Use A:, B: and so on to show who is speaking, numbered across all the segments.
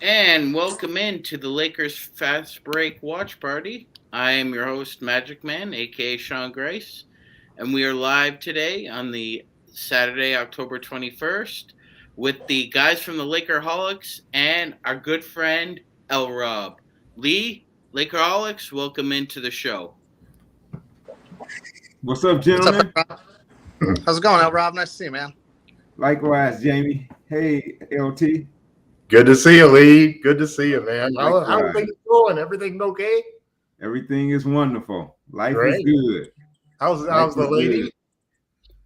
A: And welcome in to the Lakers Fast Break Watch Party. I am your host, Magic Man, aka Sean Grace, and we are live today on the Saturday, October 21st, with the guys from the Lakerholics and our good friend, LRob. Lee, Lakerholics, welcome into the show.
B: What's up,
C: What's up,
B: gentlemen?
C: Rob? How's it going, LRob? Nice to see you, man.
B: Likewise, Jamie. Hey, LT.
D: Good to see you, Lee. Good to see you, man. How are
B: Likewise.
D: things going? Everything okay?
B: Everything is wonderful. Life is
D: Great.
B: good.
D: How's the
B: Is
D: lady?
B: good.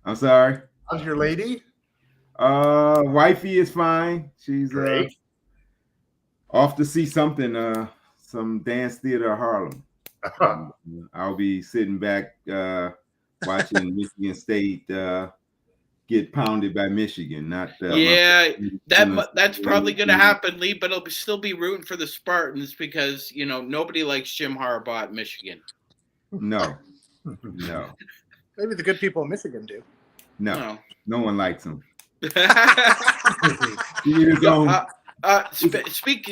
B: I'm sorry.
D: How's your lady?
B: Wifey is fine. She's
D: Great.
B: off to see something, some dance theater Harlem. I'll be sitting back watching Michigan State get pounded by Michigan, not
A: Yeah,
B: my
A: that's probably going to happen, Lee. But I'll still be rooting for the Spartans because nobody likes Jim Harbaugh at Michigan.
B: No.
C: Maybe the good people in Michigan do.
B: No one likes him.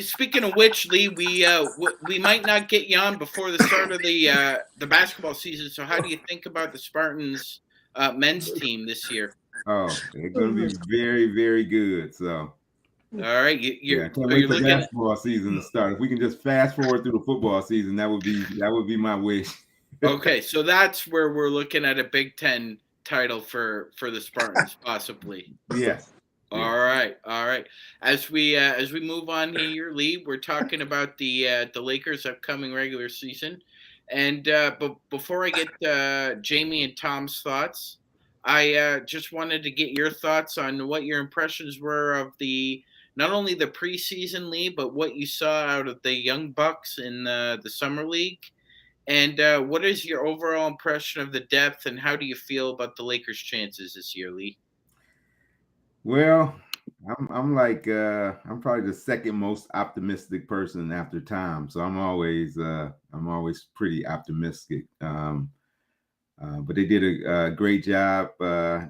A: Speaking of which, Lee, we might not get you on before the start of the basketball season. So, how do you think about the Spartans men's team this year?
B: Oh, they're going to be very, very good. So,
A: all right,
B: I can't wait for basketball season to start. If we can just fast forward through the football season, that would be my wish.
A: Okay, so that's where we're looking at a Big Ten title for the Spartans, possibly.
B: Yes.
A: All right. As we move on here, Lee, we're talking about the Lakers' upcoming regular season, and but before I get Jamie and Tom's thoughts, I just wanted to get your thoughts on what your impressions were of not only the preseason, Lee, but what you saw out of the Young Bucks in the summer league. And what is your overall impression of the depth, and how do you feel about the Lakers' chances this year, Lee?
B: Well, I'm probably the second most optimistic person after Tom, so I'm always pretty optimistic. But they did a great job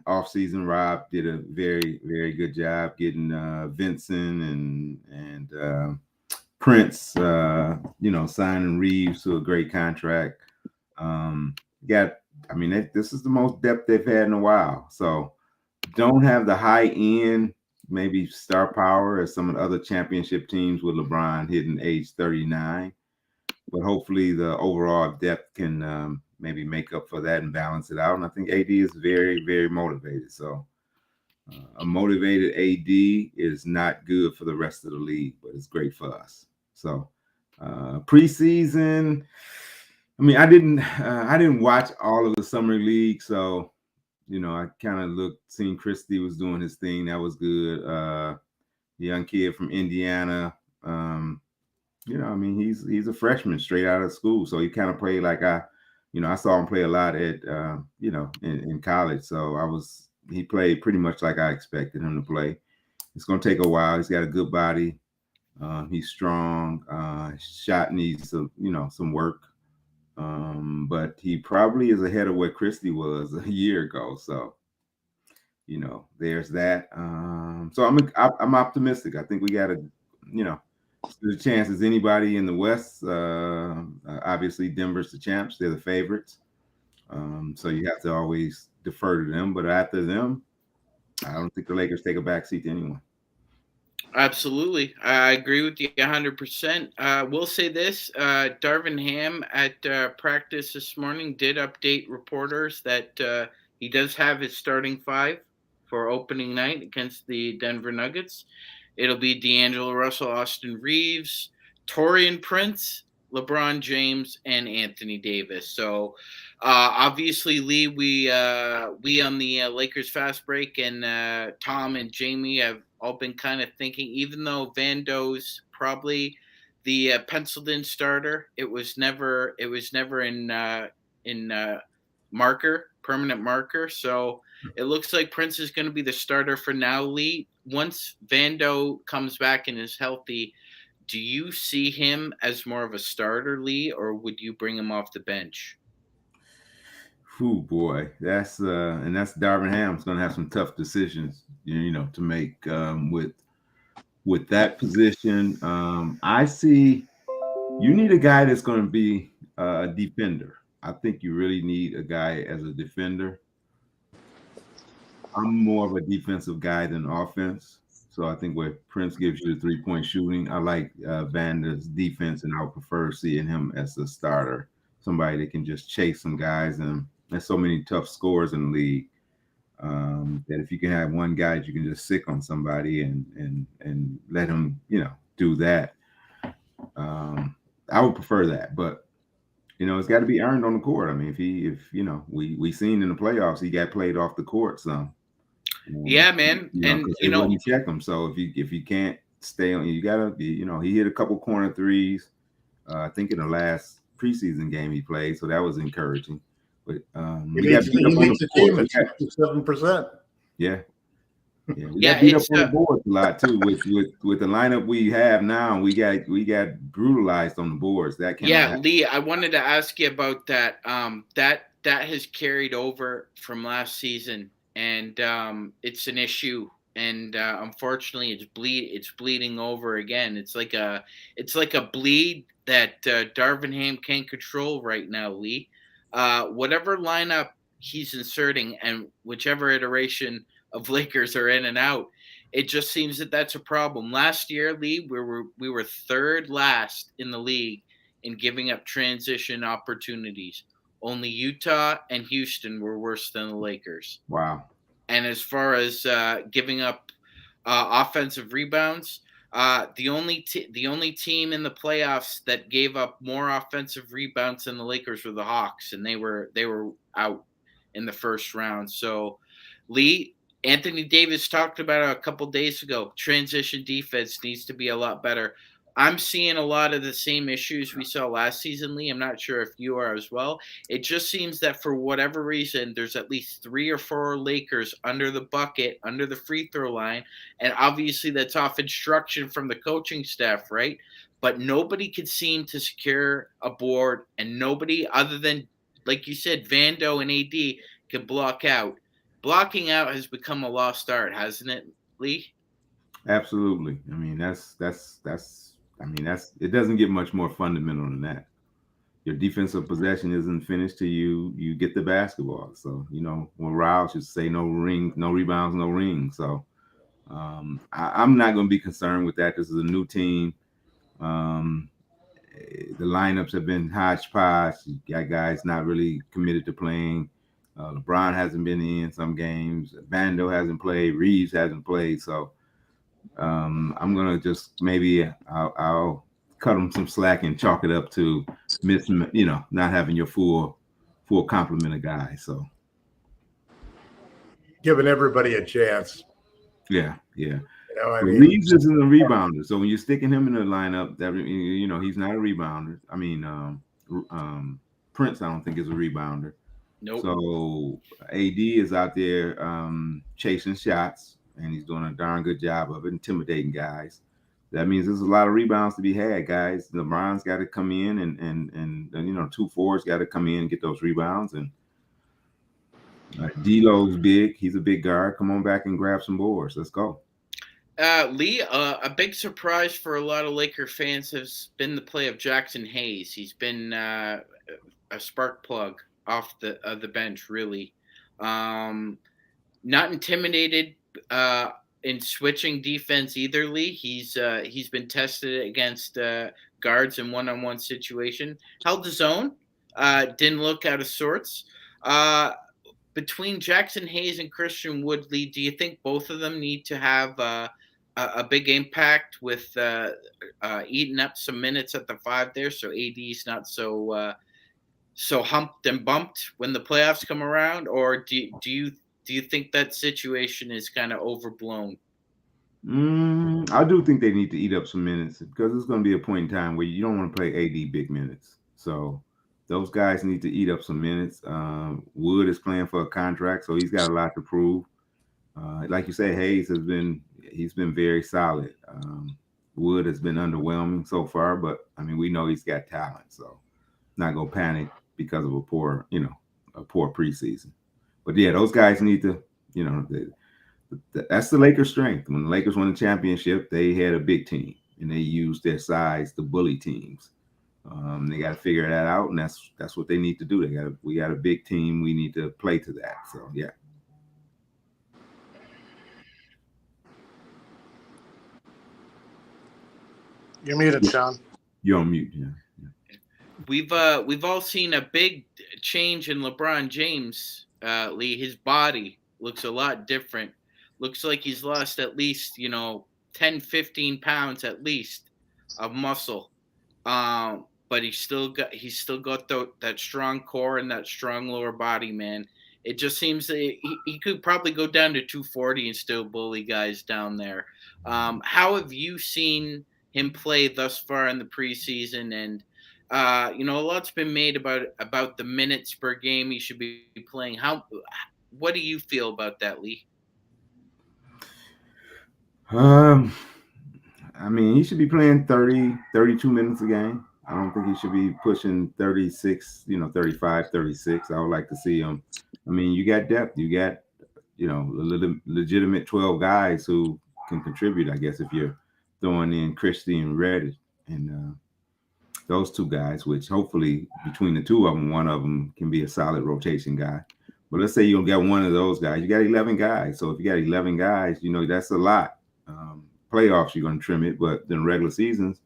B: off season. Rob did a very, very good job getting Vincent and Prince, signing Reeves to a great contract. This is the most depth they've had in a while. So don't have the high end, maybe star power as some of the other championship teams with LeBron hitting age 39. But hopefully the overall depth can maybe make up for that and balance it out. And I think AD is very, very motivated. So a motivated AD is not good for the rest of the league, but it's great for us. So preseason, I didn't watch all of the summer league, so I kind of seen Christie was doing his thing. That was good. The young kid from Indiana, he's a freshman straight out of school, so he kind of played like I saw him play a lot at in college. So he played pretty much like I expected him to play. It's going to take a while. He's got a good body. He's strong. Shot needs some work. But he probably is ahead of where Christie was a year ago. So, there's that. So I'm optimistic. I think we got the chances anybody in the West. Obviously, Denver's the champs. They're the favorites. So you have to always defer to them. But after them, I don't think the Lakers take a backseat to anyone.
A: Absolutely. I agree with you 100%. We'll say this. Darvin Ham at practice this morning did update reporters that he does have his starting five for opening night against the Denver Nuggets. It'll be D'Angelo Russell, Austin Reeves, Taurean Prince, LeBron James, and Anthony Davis. So obviously, Lee, we on the Lakers Fast Break and Tom and Jamie have all been kind of thinking, even though Vando's probably the penciled in starter, it was never in permanent marker. So it looks like Prince is going to be the starter for now, Lee. Once Vando comes back and is healthy, do you see him as more of a starter, Lee, or would you bring him off the bench?
B: Oh boy, that's Darvin Ham's going to have some tough decisions, to make with with that position, I see you need a guy that's going to be a defender. I think you really need a guy as a defender. I'm more of a defensive guy than offense. So I think where Prince gives you the 3-point shooting, I like Vander's defense, and I would prefer seeing him as a starter, somebody that can just chase some guys. And there's so many tough scorers in the league that if you can have one guy that you can just sick on somebody and let him, do that. I would prefer that, but it's got to be earned on the court. I mean, we seen in the playoffs he got played off the court some.
A: Yeah, man. And
B: because they wouldn't check him. So if you can't stay on, you gotta be. He hit a couple corner threes. I think in the last preseason game he played, so that was encouraging. But
D: he leads the team at 67%.
B: Yeah. Yeah, we got beat up on the boards a lot too. With the lineup we have now, we got brutalized on the boards. That can't happen.
A: Lee, I wanted to ask you about that. That has carried over from last season, and it's an issue. And unfortunately, it's bleeding over again. It's like a bleed that Darvin Ham can't control right now, Lee. Whatever lineup he's inserting, and whichever iteration of Lakers are in and out, it just seems that that's a problem. Last year, Lee, we were third last in the league in giving up transition opportunities. Only Utah and Houston were worse than the Lakers.
B: Wow.
A: And as far as giving up offensive rebounds, the only team in the playoffs that gave up more offensive rebounds than the Lakers were the Hawks, and they were out in the first round. So, Lee, Anthony Davis talked about it a couple days ago. Transition defense needs to be a lot better. I'm seeing a lot of the same issues we saw last season, Lee. I'm not sure if you are as well. It just seems that for whatever reason, there's at least 3 or 4 Lakers under the bucket, under the free throw line. And obviously that's off instruction from the coaching staff, right? But nobody could seem to secure a board, and nobody other than, like you said, Vando and AD can block out. Blocking out has become a lost art, hasn't it, Lee?
B: Absolutely. I mean, that's it doesn't get much more fundamental than that. Your defensive possession isn't finished till you get the basketball. So, when Riles used to say no rebounds, no rings. So I'm not going to be concerned with that. This is a new team. The lineups have been hodgepodge. You got guys not really committed to playing. LeBron hasn't been in some games. Vando hasn't played. Reeves hasn't played. So I'm gonna just maybe I'll cut them some slack and chalk it up to not having your full complement of guys. So
D: giving everybody a chance.
B: Yeah. Reeves isn't a rebounder. So when you're sticking him in the lineup, that he's not a rebounder. I mean, Prince, I don't think is a rebounder.
A: Nope.
B: So AD is out there chasing shots, and he's doing a darn good job of it, intimidating guys. That means there's a lot of rebounds to be had, guys. LeBron's got to come in, and 2 forwards got to come in and get those rebounds. And D'Lo's big. He's a big guard. Come on back and grab some boards. Let's go.
A: Lee, a big surprise for a lot of Laker fans has been the play of Jackson Hayes. He's been a spark plug off the bench, really. Not intimidated in switching defense either, Lee. He's been tested against guards in one-on-one situation. Held his own. Didn't look out of sorts. Between Jackson Hayes and Christian Wood, Lee, do you think both of them need to have a big impact with eating up some minutes at the 5 there, so AD's not so humped and bumped when the playoffs come around, or do you think that situation is kind of overblown?
B: I do think they need to eat up some minutes, because there's going to be a point in time where you don't want to play AD big minutes. So those guys need to eat up some minutes. Wood is playing for a contract, so he's got a lot to prove. Like you say, Hayes he's been very solid. Wood has been underwhelming so far, but I mean, we know he's got talent, so not gonna panic because of a poor preseason. But yeah, those guys need to, That's the Lakers' strength. When the Lakers won the championship, they had a big team, and they used their size to bully teams. They got to figure that out, and that's what they need to do. We got a big team. We need to play to that. So yeah.
C: You're muted, Sean.
B: You're on mute. Yeah.
A: We've all seen a big change in LeBron James. Lee, his body looks a lot different. Looks like he's lost at least 10, 15 pounds at least of muscle. But he's still got that strong core and that strong lower body, man. It just seems that he could probably go down to 240 and still bully guys down there. How have you seen him play thus far in the preseason? And a lot's been made about the minutes per game he should be playing. What do you feel about that, Lee?
B: I mean, he should be playing 30, 32 minutes a game. I don't think he should be pushing 36, 35, 36. I would like to see him. I mean, you got depth. You got, legitimate 12 guys who can contribute, I guess, if you're throwing in Christie and Reddish and those two guys, which hopefully between the two of them, one of them can be a solid rotation guy. But let's say you'll get one of those guys. You got 11 guys. So if you got 11 guys, that's a lot. Playoffs, you're going to trim it. But in regular seasons,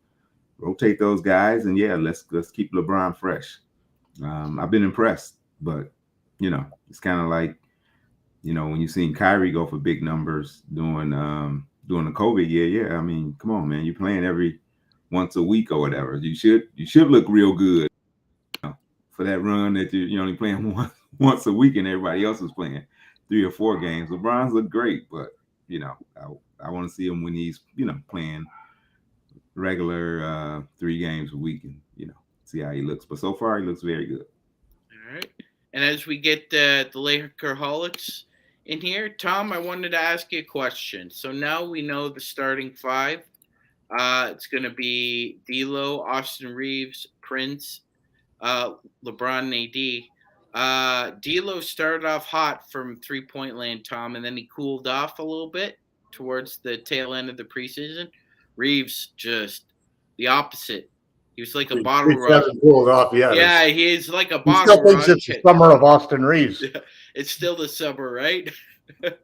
B: rotate those guys. And, yeah, let's keep LeBron fresh. I've been impressed. But, it's kind of like, when you've seen Kyrie go for big numbers during the COVID year. Yeah, I mean, come on, man. You're playing every once a week or whatever. You should look real good for that run that you're only playing once a week and everybody else is playing 3 or 4 games. LeBron's look great, but I want to see him when he's playing regular 3 games a week and see how he looks. But so far he looks very good.
A: All right. And as we get the Lakerholics in here, Tom, I wanted to ask you a question. So now we know the starting 5. It's going to be D'Lo, Austin Reeves, Prince, LeBron, and AD. D'Lo started off hot from 3-point land, Tom, and then he cooled off a little bit towards the tail end of the preseason. Reeves just the opposite. He was like a bottle rocket.
D: Hasn't cooled off yet.
A: Yeah, he is like a
D: He
A: bottle
D: still thinks
A: rocket.
D: it's the summer of Austin Reeves.
A: It's still the summer, right?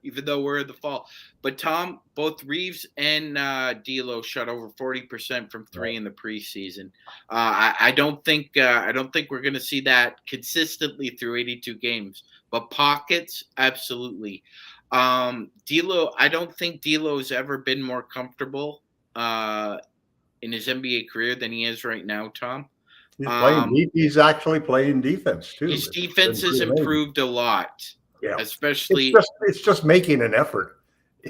A: Even though we're in the fall. But Tom, both Reeves and D'Lo shot over 40% from 3 in the preseason. I don't think we're going to see that consistently through 82 games. But pockets, absolutely. D'Lo, I don't think D'Lo's ever been more comfortable in his NBA career than he is right now, Tom.
D: He's actually playing defense too.
A: His defense has improved a lot.
D: Yeah,
A: especially
D: it's just making an effort.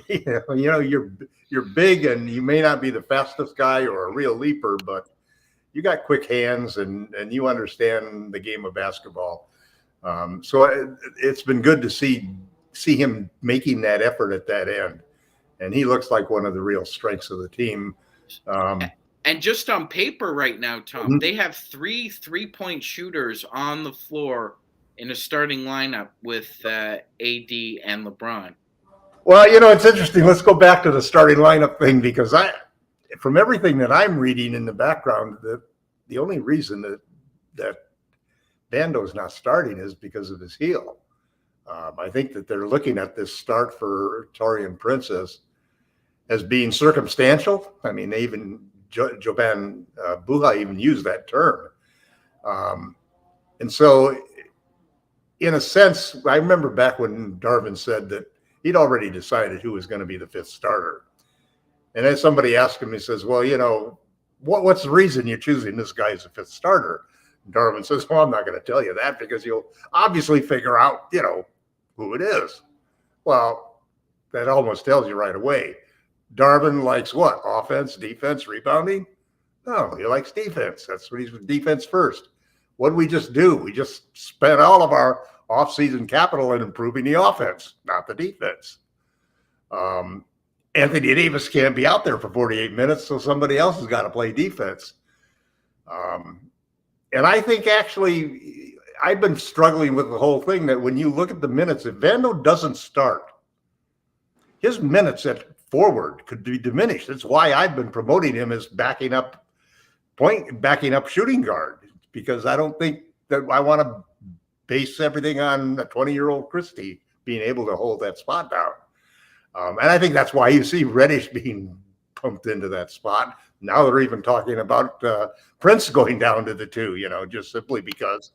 D: You're big and you may not be the fastest guy or a real leaper, but you got quick hands and you understand the game of basketball. So it's been good to see him making that effort at that end, and he looks like one of the real strengths of the team.
A: And just on paper right now, Tom, they have 3 3-point shooters on the floor in a starting lineup with AD and LeBron.
D: Well, it's interesting. Let's go back to the starting lineup thing, because from everything that I'm reading in the background, the only reason that Vando's not starting is because of his heel. I think that they're looking at this start for Taurean Prince as being circumstantial. I mean, they even Joban Buha even used that term. And so, in a sense, I remember back when Darvin said that he'd already decided who was going to be the 5th starter. And then somebody asked him, he says, well, what's the reason you're choosing this guy as a 5th starter? And Darvin says, well, I'm not going to tell you that because you'll obviously figure out, who it is. Well, that almost tells you right away. Darvin likes what? Offense, defense, rebounding? No, he likes defense. That's what he's with, defense first. What did we just do? We just spent all of our offseason capital in improving the offense, not the defense. Anthony Davis can't be out there for 48 minutes, so somebody else has got to play defense. And I think actually I've been struggling with the whole thing that when you look at the minutes, if Vando doesn't start, his minutes at forward could be diminished. That's why I've been promoting him as backing up shooting guard, because I don't think that I want to base everything on a 20-year-old Christie being able to hold that spot down. And I think that's why you see Reddish being pumped into that spot. Now they're even talking about Prince going down to the 2, just simply because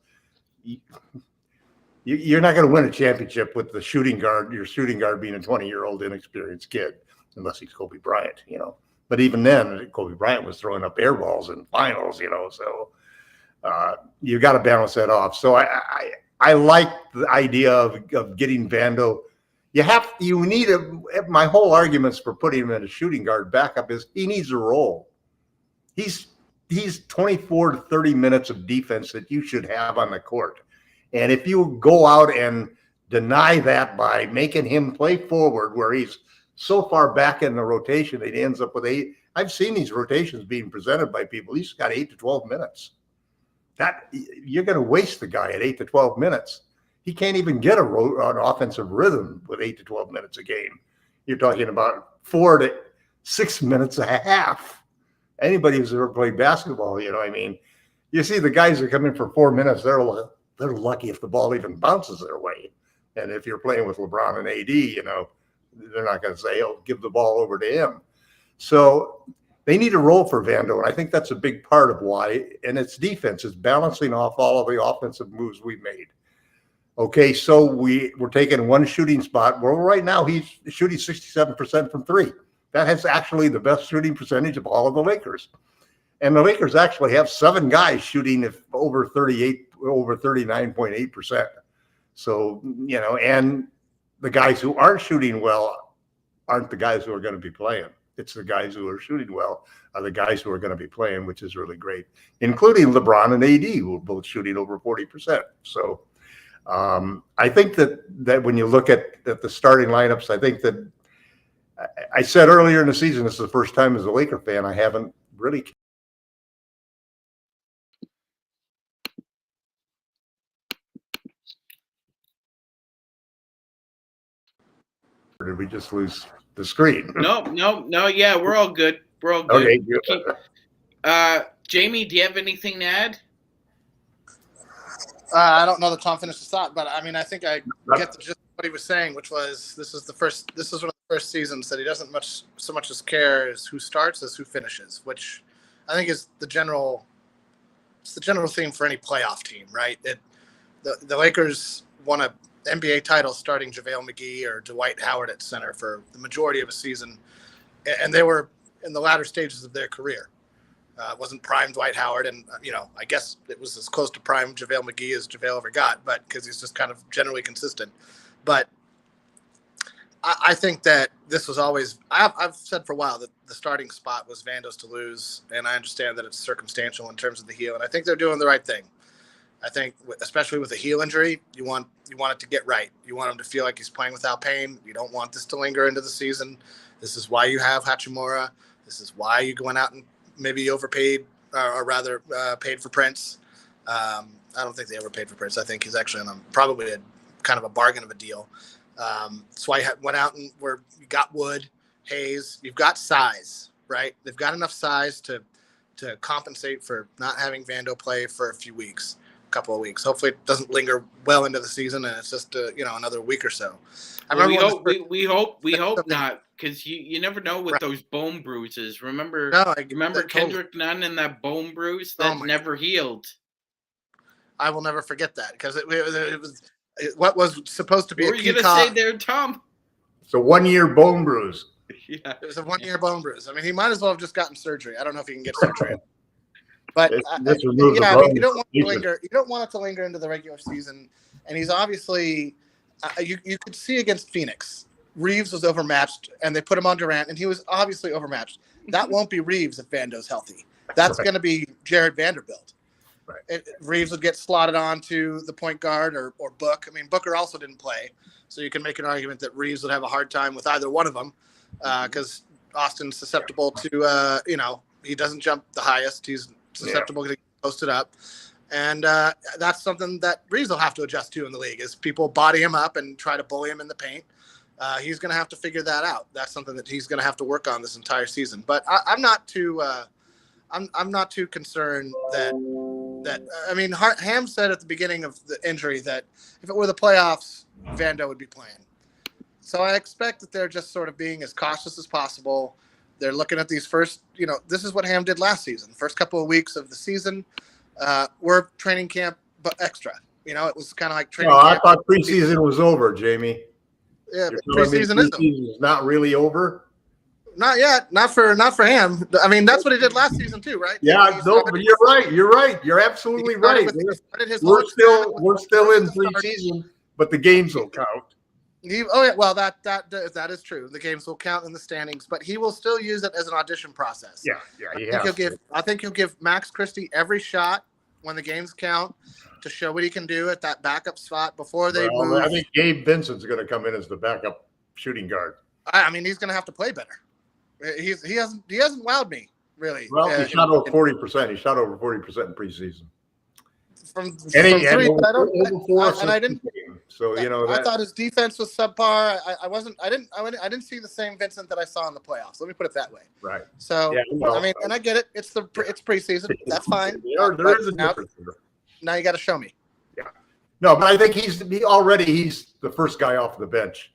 D: you're not going to win a championship with your shooting guard being a 20-year-old inexperienced kid, unless he's Kobe Bryant, But even then, Kobe Bryant was throwing up air balls in finals, so you got to balance that off. So I like the idea of getting Vando. My whole arguments for putting him in a shooting guard backup is he needs a role. He's 24 to 30 minutes of defense that you should have on the court. And if you go out and deny that by making him play forward where he's so far back in the rotation that he ends up with 8. I've seen these rotations being presented by people. He's got 8 to 12 minutes. That you're going to waste the guy at 8 to 12 minutes. He can't even get an offensive rhythm with 8 to 12 minutes a game. You're talking about 4 to 6 minutes a half. Anybody who's ever played basketball, you see the guys that come in for 4 minutes, they're lucky if the ball even bounces their way. And if you're playing with LeBron and AD, they're not going to say, "Oh, give the ball over to him." So they need a role for Vando, and I think that's a big part of why. And it's defense. It's balancing off all of the offensive moves we've made. Okay, so we're taking one shooting spot. Well, right now he's shooting 67% from 3. That has actually the best shooting percentage of all of the Lakers. And the Lakers actually have 7 guys shooting over 39.8%. So, and the guys who aren't shooting well aren't the guys who are going to be playing. It's the guys who are shooting well are the guys who are going to be playing, which is really great, including LeBron and AD, who are both shooting over 40%. So I think that when you look at the starting lineups, I think that I said earlier in the season, this is the first time as a Laker fan, I haven't really. Or did we just lose the screen?
A: No. Yeah, we're all good. We're all good.
D: Okay, good.
A: Jamie, do you have anything to add?
C: I don't know that Tom finished his thought, but I mean, I think I get the gist of what he was saying, which was this is one of the first seasons that he doesn't so much as care as who starts as who finishes, which I think is the general theme for any playoff team, right? The Lakers won a NBA title starting JaVale McGee or Dwight Howard at center for the majority of a season, and they were in the latter stages of their career. It wasn't prime Dwight Howard, and I guess it was as close to prime JaVale McGee as JaVale ever got, but because he's just kind of generally consistent. But I think that this was always I've said for a while that the starting spot was Vando's to lose, and I understand that it's circumstantial in terms of the heel, and I think they're doing the right thing. I think, especially with a heel injury, you want it to get right. You want him to feel like he's playing without pain. You don't want this to linger into the season. This is why you have Hachimura. This is why you went out and maybe overpaid, or rather paid for Prince. I don't think they overpaid for Prince. I think he's actually on probably a kind of a bargain of a deal. That's why I went out and you got Wood, Hayes. You've got size, right? They've got enough size to compensate for not having Vando play for a couple of weeks. Hopefully it doesn't linger well into the season, and it's just another week or so.
A: We hope not, because you never know with those bone bruises. Remember Kendrick Nunn and that bone bruise that never healed.
C: I will never forget that, because it was what was supposed to be.
A: What were you gonna say there, Tom?
D: It's a 1-year bone bruise.
A: Yeah,
C: it was a 1-year bone bruise. I mean, he might as well have just gotten surgery. I don't know if he can get surgery. But you don't want it to linger into the regular season. And he's obviously, you could see against Phoenix, Reeves was overmatched, and they put him on Durant, and he was obviously overmatched. That won't be Reeves if Vando's healthy. That's going to be Jared Vanderbilt. Right. Reeves would get slotted on to the point guard or Book. I mean, Booker also didn't play, so you can make an argument that Reeves would have a hard time with either one of them, because Austin's susceptible to, he doesn't jump the highest. He's susceptible to get posted up. And that's something that Reeves will have to adjust to in the league, is people body him up and try to bully him in the paint. He's going to have to figure that out. That's something that he's going to have to work on this entire season. But I'm not too I'm not too concerned that I mean, Ham said at the beginning of the injury that if it were the playoffs, Vando would be playing. So I expect that they're just sort of being as cautious as possible. They're looking at these first, this is what Ham did last season. The first couple of weeks of the season were training camp, but extra. It was kind of like training camp.
D: I thought preseason was over, Jamie.
C: Yeah, preseason
D: is not really over.
C: Not yet. Not for Ham. I mean, that's what he did last season too, right?
D: Yeah, you're right. You're right. You're absolutely right. We're still in preseason, but the games will count.
C: Well, that is true. The games will count in the standings, but he will still use it as an audition process.
D: Yeah.
C: I think he'll give Max Christie every shot when the games count to show what he can do at that backup spot before they move.
D: I think Gabe Vincent's going to come in as the backup shooting guard.
C: I mean, he's going to have to play better. He hasn't wowed me really.
D: Well, he shot over 40%. He shot over 40% in preseason.
C: From three, I didn't.
D: So
C: I thought his defense was subpar. I didn't see the same Vincent that I saw in the playoffs. Let me put it that way.
D: Right.
C: So I mean, and I get it. It's preseason. That's fine.
D: There is a difference.
C: Now you got to show me.
D: Yeah. No, but I think he's the first guy off the bench.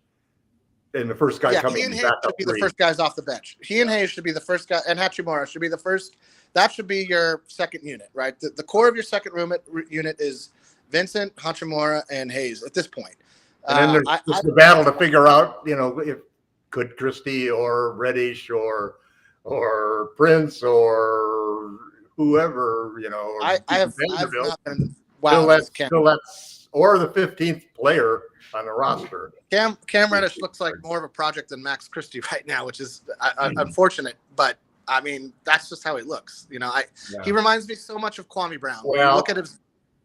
D: And the first guy coming
C: back up should be the first guys off the bench. He and Hayes should be the first guy, and Hachimura should be the first. That should be your second unit, right? The core of your second unit is Vincent, Hachimura, and Hayes at this point.
D: And then there's the battle to figure out, if could Christie or Reddish or Prince or whoever, or
C: I have not been
D: or the 15th player on the roster.
C: Cam Reddish looks like more of a project than Max Christie right now, which is unfortunate. But I mean, that's just how he looks. He reminds me so much of Kwame Brown.
D: Well,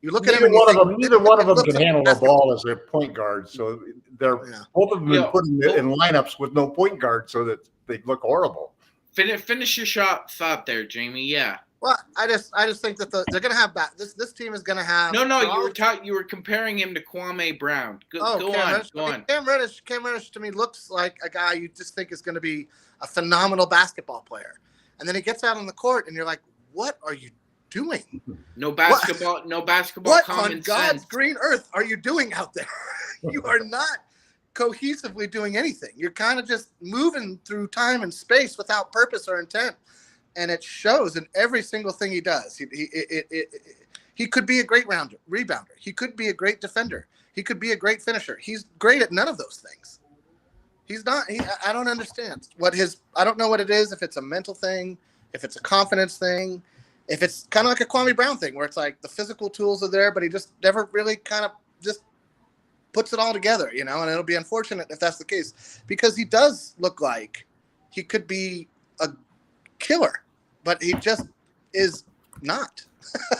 C: you look at him.
D: Neither one of them can handle the ball as their point guard. So they're both of them been put in lineups with no point guard, so that they look horrible.
A: Finish your thought there, Jamie. Yeah.
C: Well, I just think that they're going to have this team is going to have.
A: No, you were comparing him to Kwame Brown. Go on.
C: Cam Reddish to me looks like a guy you just think is going to be a phenomenal basketball player, and then he gets out on the court, and you're like, what are you doing?
A: No basketball.
C: What
A: common
C: on God's
A: sense.
C: green earth are you doing out there? You are not cohesively doing anything. You're kind of just moving through time and space without purpose or intent. And it shows in every single thing he does. He could be a great rebounder. He could be a great defender. He could be a great finisher. He's great at none of those things. He's not. I don't understand I don't know what it is. If it's a mental thing, if it's a confidence thing, if it's kind of like a Kwame Brown thing, where it's like the physical tools are there, but he just never really kind of just puts it all together, And it'll be unfortunate if that's the case, because he does look like he could be a killer. But he just is not.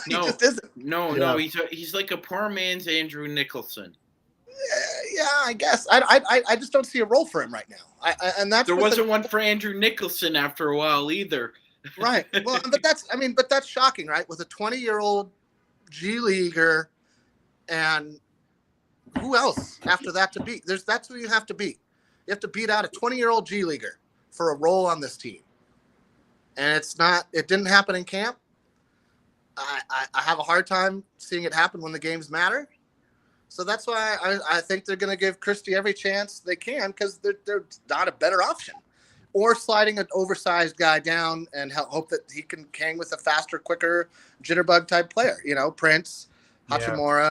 C: He just isn't.
A: No. He's like a poor man's Andrew Nicholson.
C: Yeah, I guess. I just don't see a role for him right now.
A: There wasn't one for Andrew Nicholson after a while either.
C: Right. Well, but that's shocking, right? With a 20-year-old G Leaguer, and who else after that to beat? That's who you have to beat. You have to beat out a 20-year-old G Leaguer for a role on this team. And it didn't happen in camp. I have a hard time seeing it happen when the games matter. So that's why I think they're going to give Christie every chance they can, because they're not a better option. Or sliding an oversized guy down and hope that he can hang with a faster, quicker, jitterbug type player. Prince, Hachimura,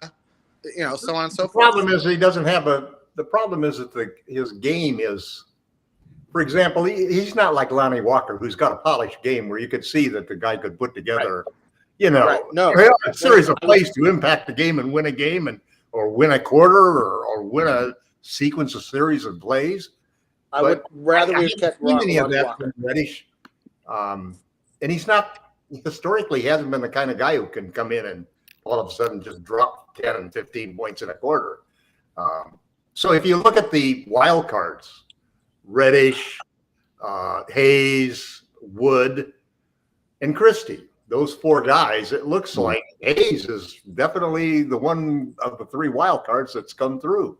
C: so on and so forth.
D: The problem is he doesn't have the problem is that his game is. For example, he's not like Lonnie Walker, who's got a polished game where you could see that the guy could put together, a series of plays to impact the game and win a game or win a quarter or win a sequence of series of plays.
C: I would rather we kept
D: any of that from Reddish. And he's not historically, he hasn't been the kind of guy who can come in and all of a sudden just drop 10 and 15 points in a quarter. So if you look at the wild cards, Reddish, Hayes, Wood, and Christie. Those four guys, it looks like Hayes is definitely the one of the three wild cards that's come through.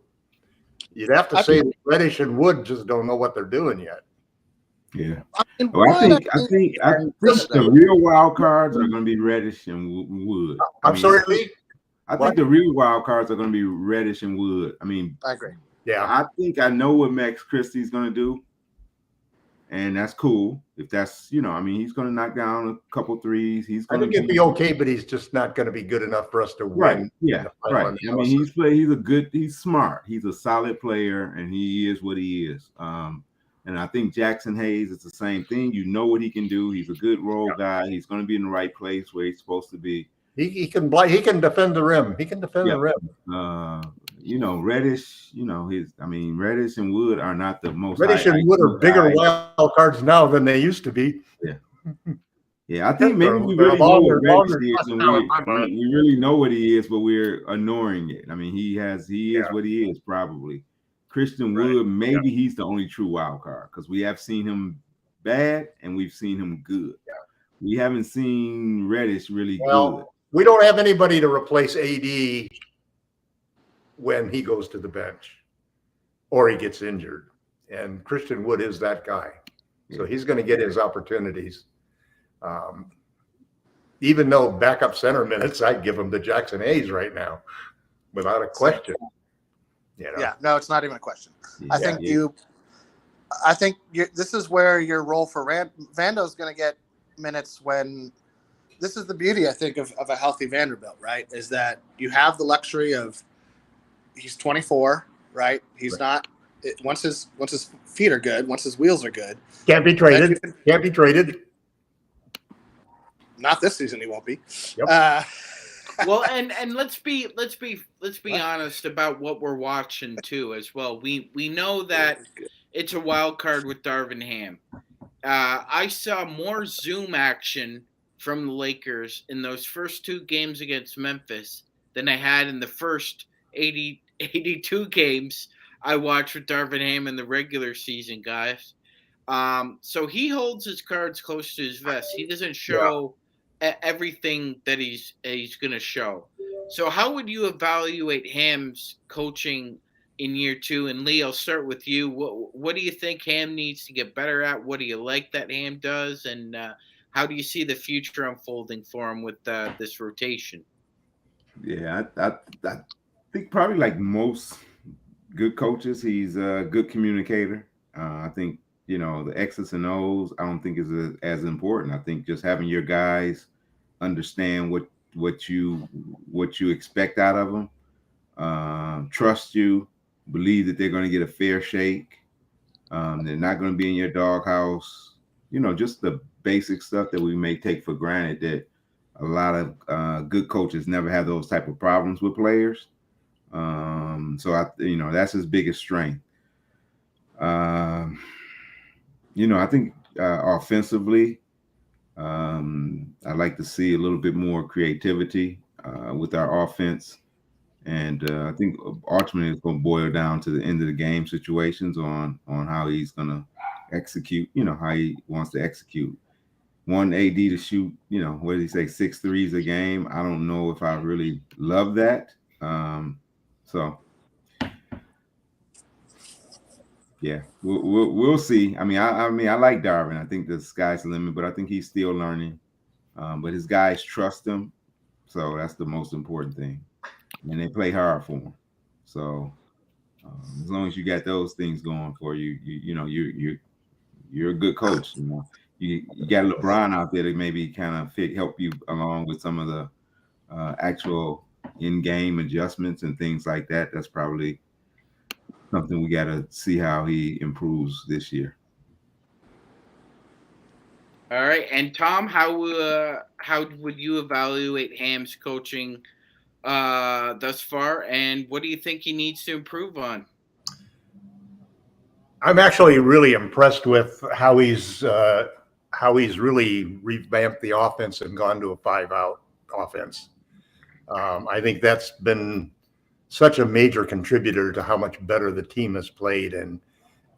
D: You'd have to say that Reddish and Wood just don't know what they're doing yet.
B: Yeah.
C: I mean,
B: Well, I think
C: Chris,
B: the real wild cards are going to be Reddish and Wood.
D: I'm sorry, Lee.
B: I think the real wild cards are going to be Reddish and Wood. I mean,
C: I agree.
D: Yeah.
B: I think I know what Max Christie's going to do, and that's cool. If that's, you know, I mean, he's going to knock down a couple threes.
D: I think it'd be okay, but he's just not going to be good enough for us to win.
B: Right. Yeah. Right. I mean, he's smart. He's a solid player, and he is what he is. And I think Jackson Hayes is the same thing. You know what he can do. He's a good role guy. He's going to be in the right place where he's supposed to be.
D: He can defend the rim. He can defend the rim.
B: You know, Reddish, you know, Reddish and Wood are not the most.
D: Reddish and Wood are bigger wild cards now than they used to be.
B: Yeah. Yeah, I think maybe we really know what Reddish is, and we really know what he is, but we're ignoring it. I mean, he is what he is, probably. Christian Wood, maybe he's the only true wild card because we have seen him bad and we've seen him good. Yeah. We haven't seen Reddish really good.
D: We don't have anybody to replace AD when he goes to the bench or he gets injured. And Christian Wood is that guy. So he's going to get his opportunities. Even though backup center minutes, I'd give him to Jackson Hayes right now, without a question. You know?
C: Yeah, no, it's not even a question. I think this is where your role for Vando's going to get minutes when. This is the beauty, I think, of a healthy Vanderbilt, right? Is that you have the luxury of he's 24, right? He's not once his feet are good, once his wheels are good.
D: Can't be traded. Can't be traded.
C: Not this season, he won't be.
D: Yep.
A: Well, and let's be honest about what we're watching too as well. We know that it's a wild card with Darvin Ham. I saw more Zoom action from the Lakers in those first two games against Memphis than I had in the first 82 games I watched with Darvin Ham in the regular season, guys. So he holds his cards close to his vest. He doesn't show everything that he's going to show. So how would you evaluate Ham's coaching in year two? And Lee, I'll start with you. What do you think Ham needs to get better at? What do you like that Ham does? And how do you see the future unfolding for him with this rotation?
B: Yeah, I think probably like most good coaches, he's a good communicator. I think, you know, the X's and O's, I don't think is as important. I think just having your guys understand what you expect out of them, trust you, believe that they're going to get a fair shake. They're not going to be in your doghouse. You know, just the basic stuff that we may take for granted that a lot of good coaches never have those type of problems with players. So that's his biggest strength. I think offensively, I'd like to see a little bit more creativity with our offense. And I think ultimately it's going to boil down to the end of the game situations on how he's going to execute, how he wants to execute. One AD to shoot, what did he say, 6 threes a game? I don't know if I really love that. Yeah, we'll see. I like Darvin. I think the sky's the limit, but I think he's still learning. But his guys trust him, so that's the most important thing. And they play hard for him. So as long as you got those things going for you, you're a good coach. You got LeBron out there to maybe kind of help you along with some of the actual in-game adjustments and things like that. That's probably something we got to see how he improves this year.
A: All right, and Tom, how would you evaluate Ham's coaching thus far, and what do you think he needs to improve on?
D: I'm actually really impressed with how he's really revamped the offense and gone to a 5-out offense. I think that's been such a major contributor to how much better the team has played, and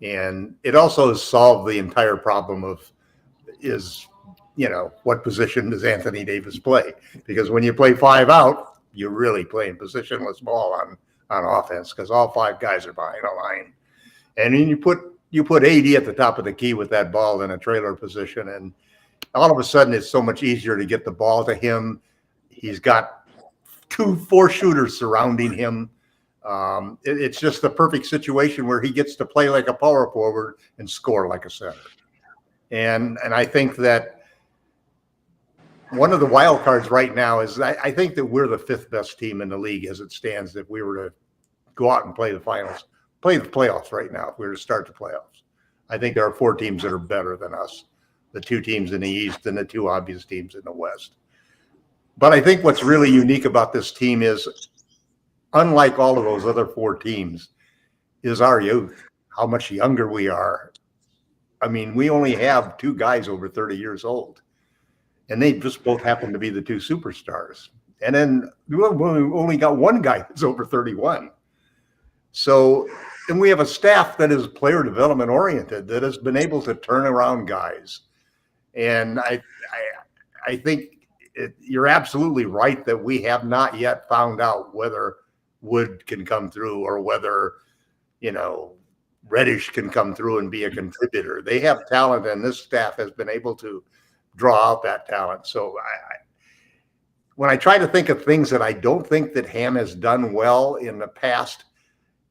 D: it also has solved the entire problem of what position does Anthony Davis play? Because when you play 5-out, you're really playing positionless ball on offense because all 5 guys are behind a line. And then you put AD at the top of the key with that ball in a trailer position, and all of a sudden it's so much easier to get the ball to him. He's got 4 shooters surrounding him. It's just the perfect situation where he gets to play like a power forward and score like a center. And I think that one of the wild cards right now is I think that we're the 5th best team in the league as it stands. If we were to go out and play the playoffs right now, if we were to start the playoffs, I think there are 4 teams that are better than us, the 2 teams in the East and the 2 obvious teams in the West. But I think what's really unique about this team is, unlike all of those other 4 teams, is our youth, how much younger we are. I mean, we only have 2 guys over 30 years old, and they just both happen to be the 2 superstars. And then we only got 1 guy that's over 31. So, and we have a staff that is player development oriented, that has been able to turn around guys. And I think you're absolutely right that we have not yet found out whether Wood can come through or whether, Reddish can come through and be a contributor. They have talent, and this staff has been able to draw out that talent. So when I try to think of things that I don't think that Ham has done well in the past,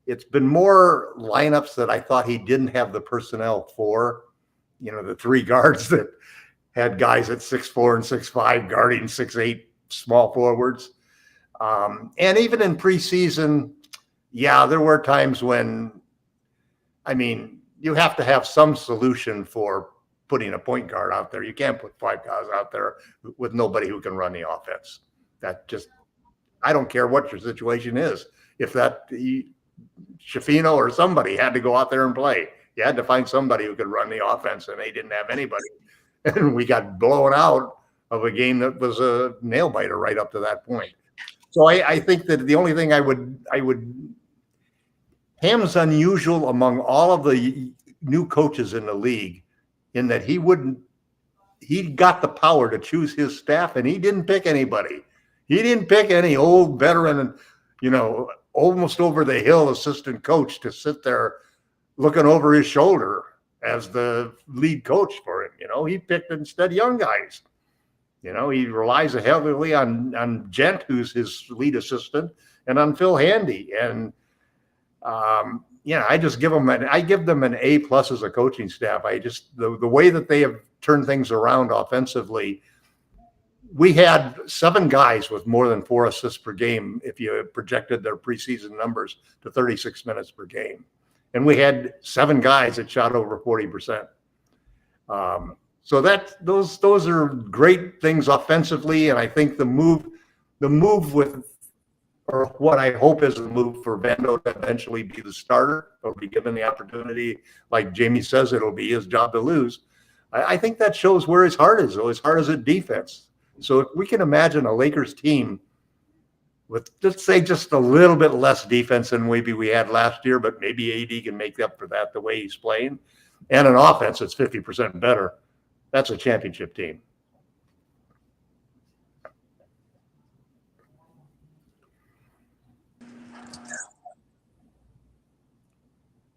D: it's been more lineups that I thought he didn't have the personnel for. The 3 guards that had guys at 6'4" and 6'5" guarding 6'8" small forwards. And even in preseason, there were times when, you have to have some solution for putting a point guard out there. You can't put 5 guys out there with nobody who can run the offense. I don't care what your situation is. If Shafino or somebody had to go out there and play, you had to find somebody who could run the offense, and they didn't have anybody. And we got blown out of a game that was a nail biter right up to that point. So I think that the only thing I would Ham's unusual among all of the new coaches in the league in that he got the power to choose his staff, and he didn't pick anybody. He didn't pick any old veteran, almost over the hill assistant coach to sit there looking over his shoulder as the lead coach for him. He picked instead young guys. He relies heavily on Gent, who's his lead assistant, and on Phil Handy. And I just give them an A+ as a coaching staff. The way that they have turned things around offensively. We had 7 guys with more than 4 assists per game if you projected their preseason numbers to 36 minutes per game. And we had 7 guys that shot over 40%. So those are great things offensively, and I think the move or what I hope is the move for Vando to eventually be the starter or be given the opportunity, like Jamie says, it'll be his job to lose. I think that shows where his heart is, though. His heart is at defense. So if we can imagine a Lakers team with, let's say, just a little bit less defense than maybe we had last year, but maybe AD can make up for that the way he's playing, and an offense that's 50% better, that's a championship team.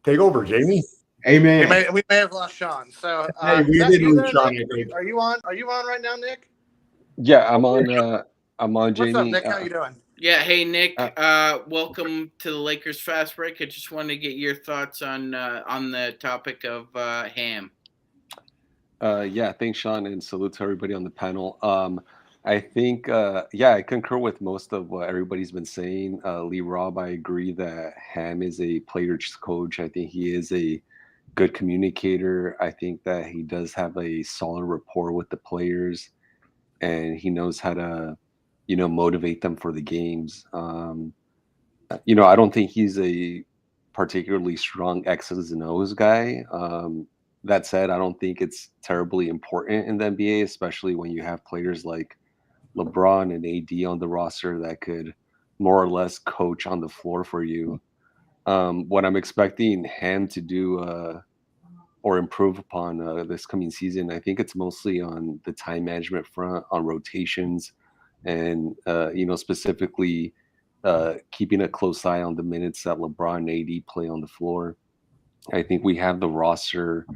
D: Take over, Jamie.
B: Amen.
C: We may have lost Sean. So
D: we did lose Sean.
C: Are you on right now, Nick?
E: Yeah, I'm on. I'm on, Jamie.
C: What's up, Nick? How you doing?
A: Yeah, hey Nick. Welcome to the Lakers Fast Break. I just wanted to get your thoughts on the topic of Ham.
E: Yeah, thanks, Sean, and salute to everybody on the panel. I think, I concur with most of what everybody's been saying. LRob, I agree that Ham is a player's coach. I think he is a good communicator. I think that he does have a solid rapport with the players, and he knows how to, motivate them for the games. I don't think he's a particularly strong X's and O's guy. That said, I don't think it's terribly important in the NBA, especially when you have players like LeBron and AD on the roster that could more or less coach on the floor for you. What I'm expecting Ham to do or improve upon this coming season, I think it's mostly on the time management front, on rotations, and specifically keeping a close eye on the minutes that LeBron and AD play on the floor. I think we have the roster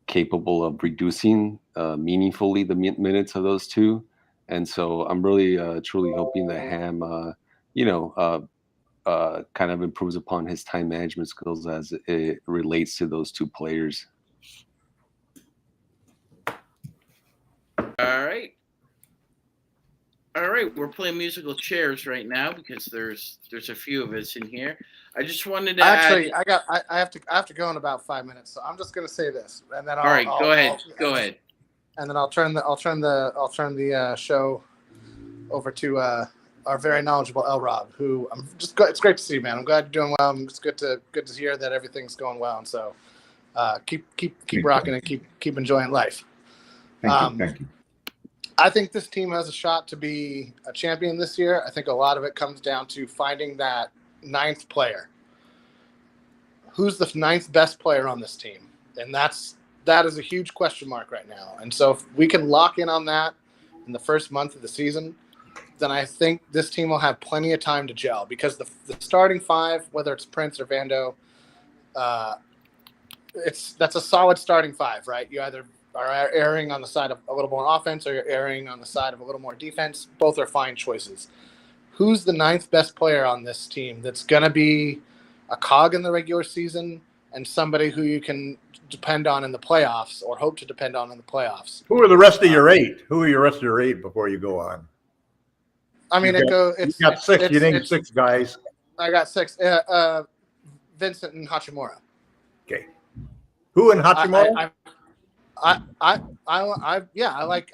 E: capable of reducing meaningfully the minutes of those two. And so I'm really truly hoping that Ham, kind of improves upon his time management skills as it relates to those two players.
A: All right, we're playing musical chairs right now because there's a few of us in here. I just wanted to
C: actually I have to go in about 5 minutes, so I'm just going to say this, and then
A: go ahead.
C: And then I'll turn the show over to our very knowledgeable LRob, who it's great to see you, man. I'm glad you're doing well. It's good to hear that everything's going well, and so keep rocking and keep enjoying life.
B: Thank you.
C: I think this team has a shot to be a champion this year. I think a lot of it comes down to finding that ninth player. Who's the ninth best player on this team? And that is a huge question mark right now. And so if we can lock in on that in the first month of the season, then I think this team will have plenty of time to gel, because the starting five, whether it's Prince or Vando, that's a solid starting five, right? You either are erring on the side of a little more offense or you're erring on the side of a little more defense. Both are fine choices. Who's the ninth best player on this team that's going to be a cog in the regular season and somebody who you can depend on in the playoffs, or hope to depend on in the playoffs?
D: Who are the rest of your eight? Who are your rest of your eight before you go on?
C: I mean, you
D: got six. You named six guys.
C: I got six. Vincent and Hachimura.
D: Okay. Who in Hachimura?
C: I like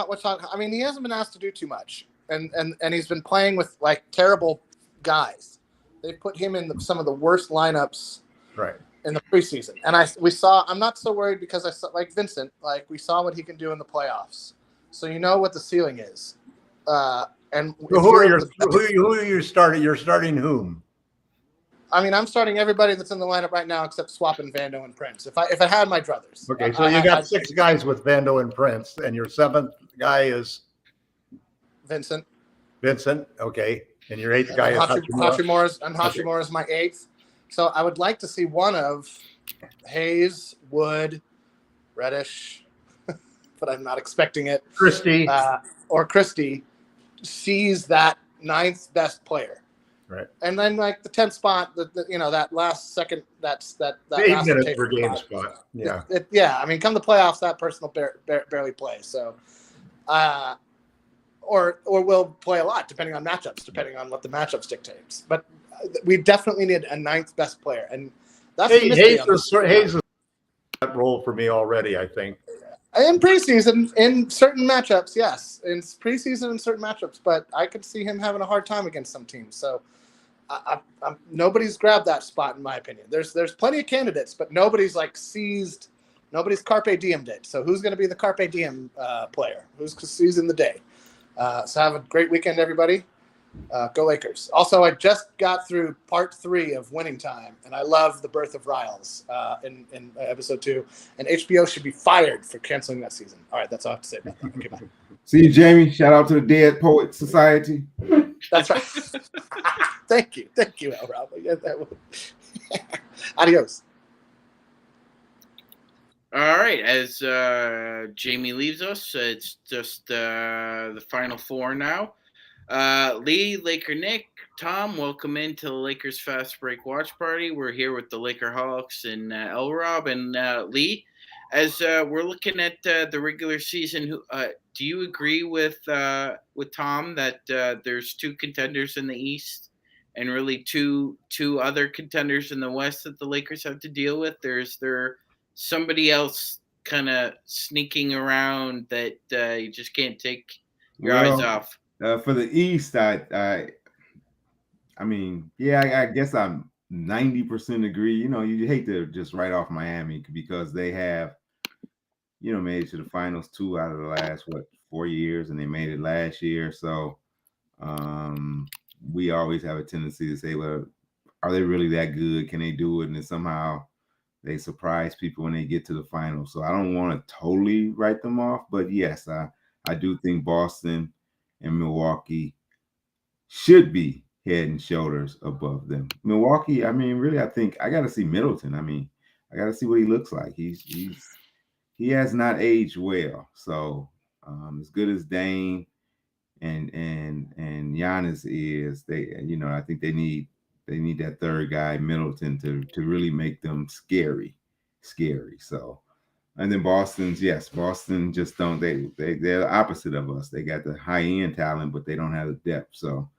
C: what's talking. I mean, he hasn't been asked to do too much, and he's been playing with like terrible guys. They put him in some of the worst lineups,
D: right,
C: in the preseason. And I'm not so worried, because I saw, like Vincent, like we saw what he can do in the playoffs, so you know what the ceiling is. And
D: who are you starting? You're starting whom?
C: I mean, I'm starting everybody that's in the lineup right now except swapping Vando and Prince. If I had my druthers.
D: Okay, so you got six guys with Vando and Prince, and your seventh guy is
C: Vincent.
D: Okay, and your eighth guy is
C: Hachimura. And Hachimura is my eighth. So I would like to see one of Hayes, Wood, Reddish, but I'm not expecting it.
D: Christie
C: sees that ninth best player.
D: Right.
C: And then like the 10th spot, that last second, that
D: 8 minutes per game spot. Yeah.
C: I mean, come the playoffs, that person will barely play. So, or we'll play a lot depending on matchups, depending on what the matchups dictates. But we definitely need a ninth best player, and that's
D: Hayes is that role for me already, I think.
C: In preseason, in certain matchups, yes. In preseason, in certain matchups, but I could see him having a hard time against some teams. So, nobody's grabbed that spot, in my opinion. There's plenty of candidates, but nobody's carpe diemed it. So, who's going to be the carpe diem player? Who's seizing the day? So, have a great weekend, everybody. Go Lakers. Also, I just got through part 3 of Winning Time, and I love The Birth of Riles in episode 2. And HBO should be fired for canceling that season. All right, that's all I have to say about that. Okay, bye.
B: See you, Jamie. Shout out to the Dead Poet Society.
C: That's right. Thank you, LRob. Adios.
A: All right, as Jamie leaves us, it's just the final four now. Lee, Laker Nick, Tom, welcome into the Lakers Fast Break Watch Party. We're here with the Lakerholics and LRob and Lee. As we're looking at the regular season, do you agree with Tom that there's 2 contenders in the East and really two other contenders in the West that the Lakers have to deal with? Is there somebody else kind of sneaking around that you just can't take your eyes off?
B: For the East, I mean, I guess I'm 90% agree. You hate to just write off Miami because they have, made it to the finals 2 out of the last 4 years, and they made it last year. So we always have a tendency to say, well, are they really that good? Can they do it? And then somehow they surprise people when they get to the finals. So I don't want to totally write them off, but yes, I do think Boston and Milwaukee should be head and shoulders above them. Milwaukee, I mean, really, I think I got to see Middleton. I mean, I got to see what he looks like. He has not aged well. So as good as Dame and Giannis is, I think they need that third guy, Middleton, to really make them scary. So, and then Boston just don't they're the opposite of us. They got the high end talent, but they don't have the depth. So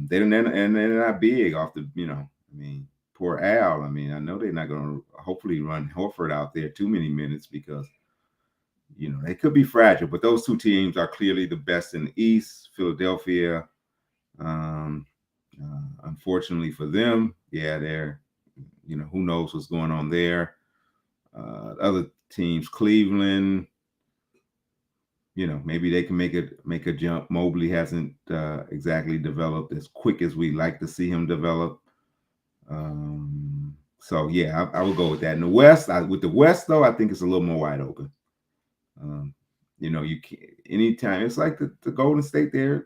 B: they don't, and they're not big off the, I mean, poor Al. I mean, I know they're not going to hopefully run Horford out there too many minutes because they could be fragile. But those two teams are clearly the best in the East. Philadelphia, unfortunately for them, they're, who knows what's going on there. Other teams, Cleveland, maybe they can make a jump. Mobley hasn't exactly developed as quick as we like to see him develop. So yeah, I would go with that. In the West, with the West though, I think it's a little more wide open. You can't anytime. It's like the Golden State. They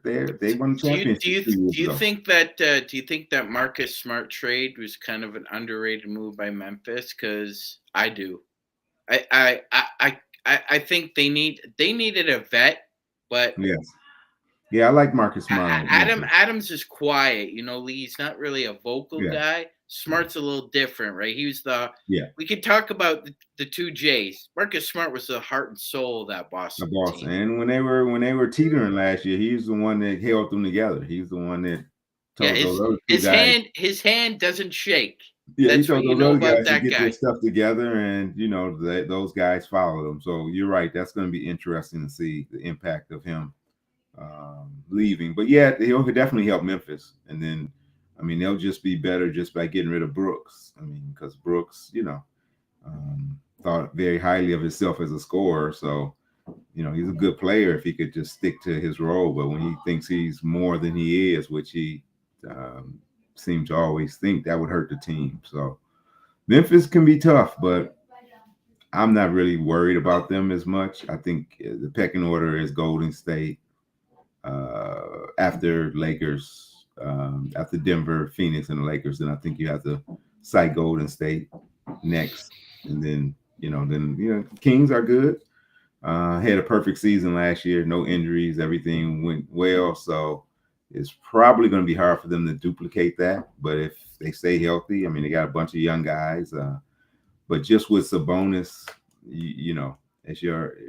B: won the championship.
A: Do you think that Marcus Smart trade was kind of an underrated move by Memphis? Because I do. I think they needed a vet, but
B: yes. Yeah, I like Marcus Smart.
A: Adams is quiet. He's not really a vocal guy. Smart's a little different, right? He was we could talk about the two J's. Marcus Smart was the heart and soul of that Boston team.
B: And when they were teetering last year, he's the one that held them together. He's the one that told those other two guys.
A: His hand doesn't shake.
B: Yeah, that's what you know about that guy. Get their stuff together, and those guys follow them. So you're right. That's going to be interesting to see the impact of him leaving. But yeah, he'll definitely help Memphis. And then, I mean, they'll just be better just by getting rid of Brooks. I mean, because Brooks, thought very highly of himself as a scorer. So, he's a good player if he could just stick to his role. But when he thinks he's more than he is, which he seem to always think, that would hurt the team. So Memphis can be tough, but I'm not really worried about them as much. I think the pecking order is Golden State, after Lakers, after Denver, Phoenix, and the Lakers. Then I think you have to cite Golden State next, and then Kings are good. Had a perfect season last year, no injuries, everything went well. So it's probably going to be hard for them to duplicate that. But if they stay healthy, I mean, they got a bunch of young guys. But just with Sabonis,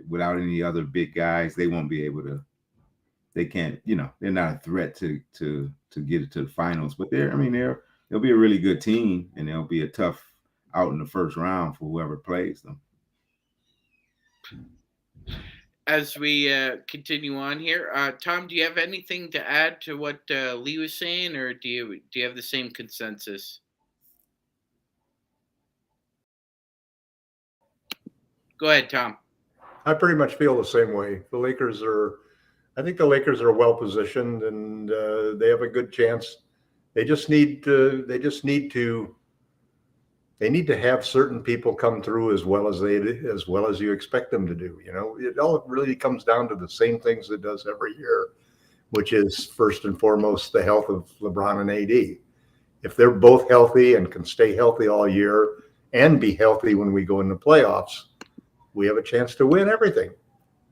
B: without any other big guys, they won't be able to. They can't, they're not a threat to get it to the finals. But they'll be a really good team, and they'll be a tough out in the first round for whoever plays them.
A: As we continue on here, Tom, do you have anything to add to what Lee was saying, or do you have the same consensus? Go ahead, Tom.
D: I pretty much feel the same way. I think the Lakers are well positioned, and they have a good chance. They just need to have certain people come through as well as you expect them to do. It all really comes down to the same things it does every year, which is first and foremost the health of LeBron and AD. If they're both healthy and can stay healthy all year and be healthy when we go into playoffs, we have a chance to win everything,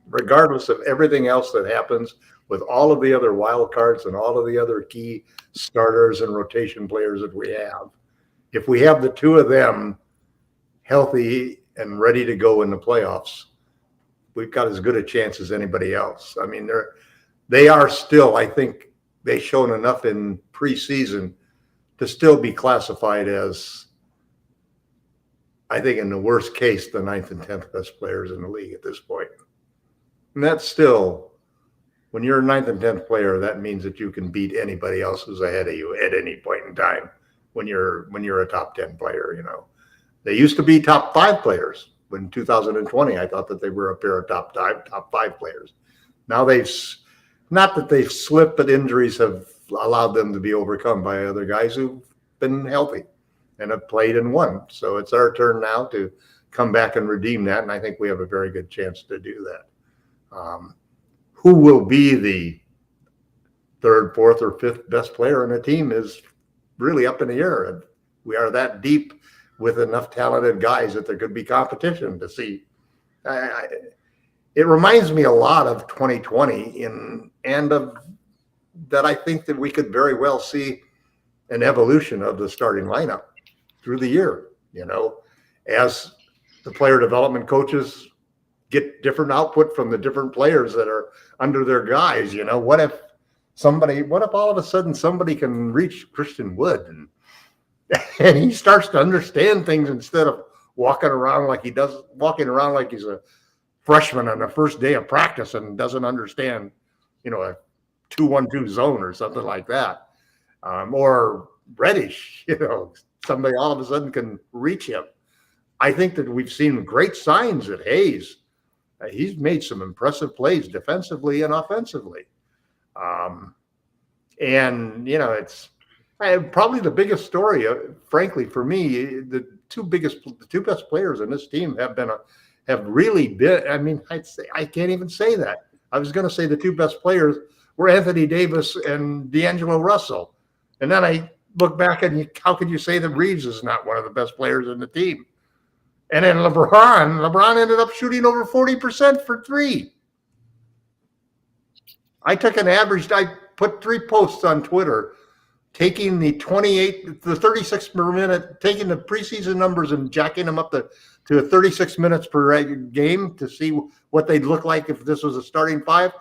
D: regardless of everything else that happens with all of the other wild cards and all of the other key starters and rotation players that we have. If we have the two of them healthy and ready to go in the playoffs, we've got as good a chance as anybody else. I mean, they are still, I think they've shown enough in preseason to still be classified as, I think in the worst case, the 9th and 10th best players in the league at this point. And that's still, when you're a 9th and 10th player, that means that you can beat anybody else who's ahead of you at any point in time. When you're a top 10 player, they used to be top 5 players. When 2020, I thought that they were a pair of top 5 players. Now not that they've slipped, but injuries have allowed them to be overcome by other guys who've been healthy and have played and won. So it's our turn now to come back and redeem that, and I think we have a very good chance to do that. Who will be the third, fourth, or fifth best player in a team is really up in the air. And we are that deep with enough talented guys that there could be competition to see. It reminds me a lot of 2020 that I think that we could very well see an evolution of the starting lineup through the year, as the player development coaches get different output from the different players that are under their guys. What if all of a sudden somebody can reach Christian Wood and he starts to understand things instead of walking around like he's a freshman on the first day of practice and doesn't understand, a 2-1-2 zone or something like that. Or Reddish, somebody all of a sudden can reach him. I think that we've seen great signs that Hayes, he's made some impressive plays defensively and offensively. It's probably the biggest story, frankly, for me. The two best players in this team have really been. I mean, I can't even say that. I was going to say the two best players were Anthony Davis and D'Angelo Russell, and then I look back and how could you say that Reeves is not one of the best players in the team? And then LeBron ended up shooting over 40% for three. I took an average. I put 3 posts on Twitter, taking the 36 per minute, taking the preseason numbers and jacking them up to 36 minutes per game to see what they'd look like if this was a starting five.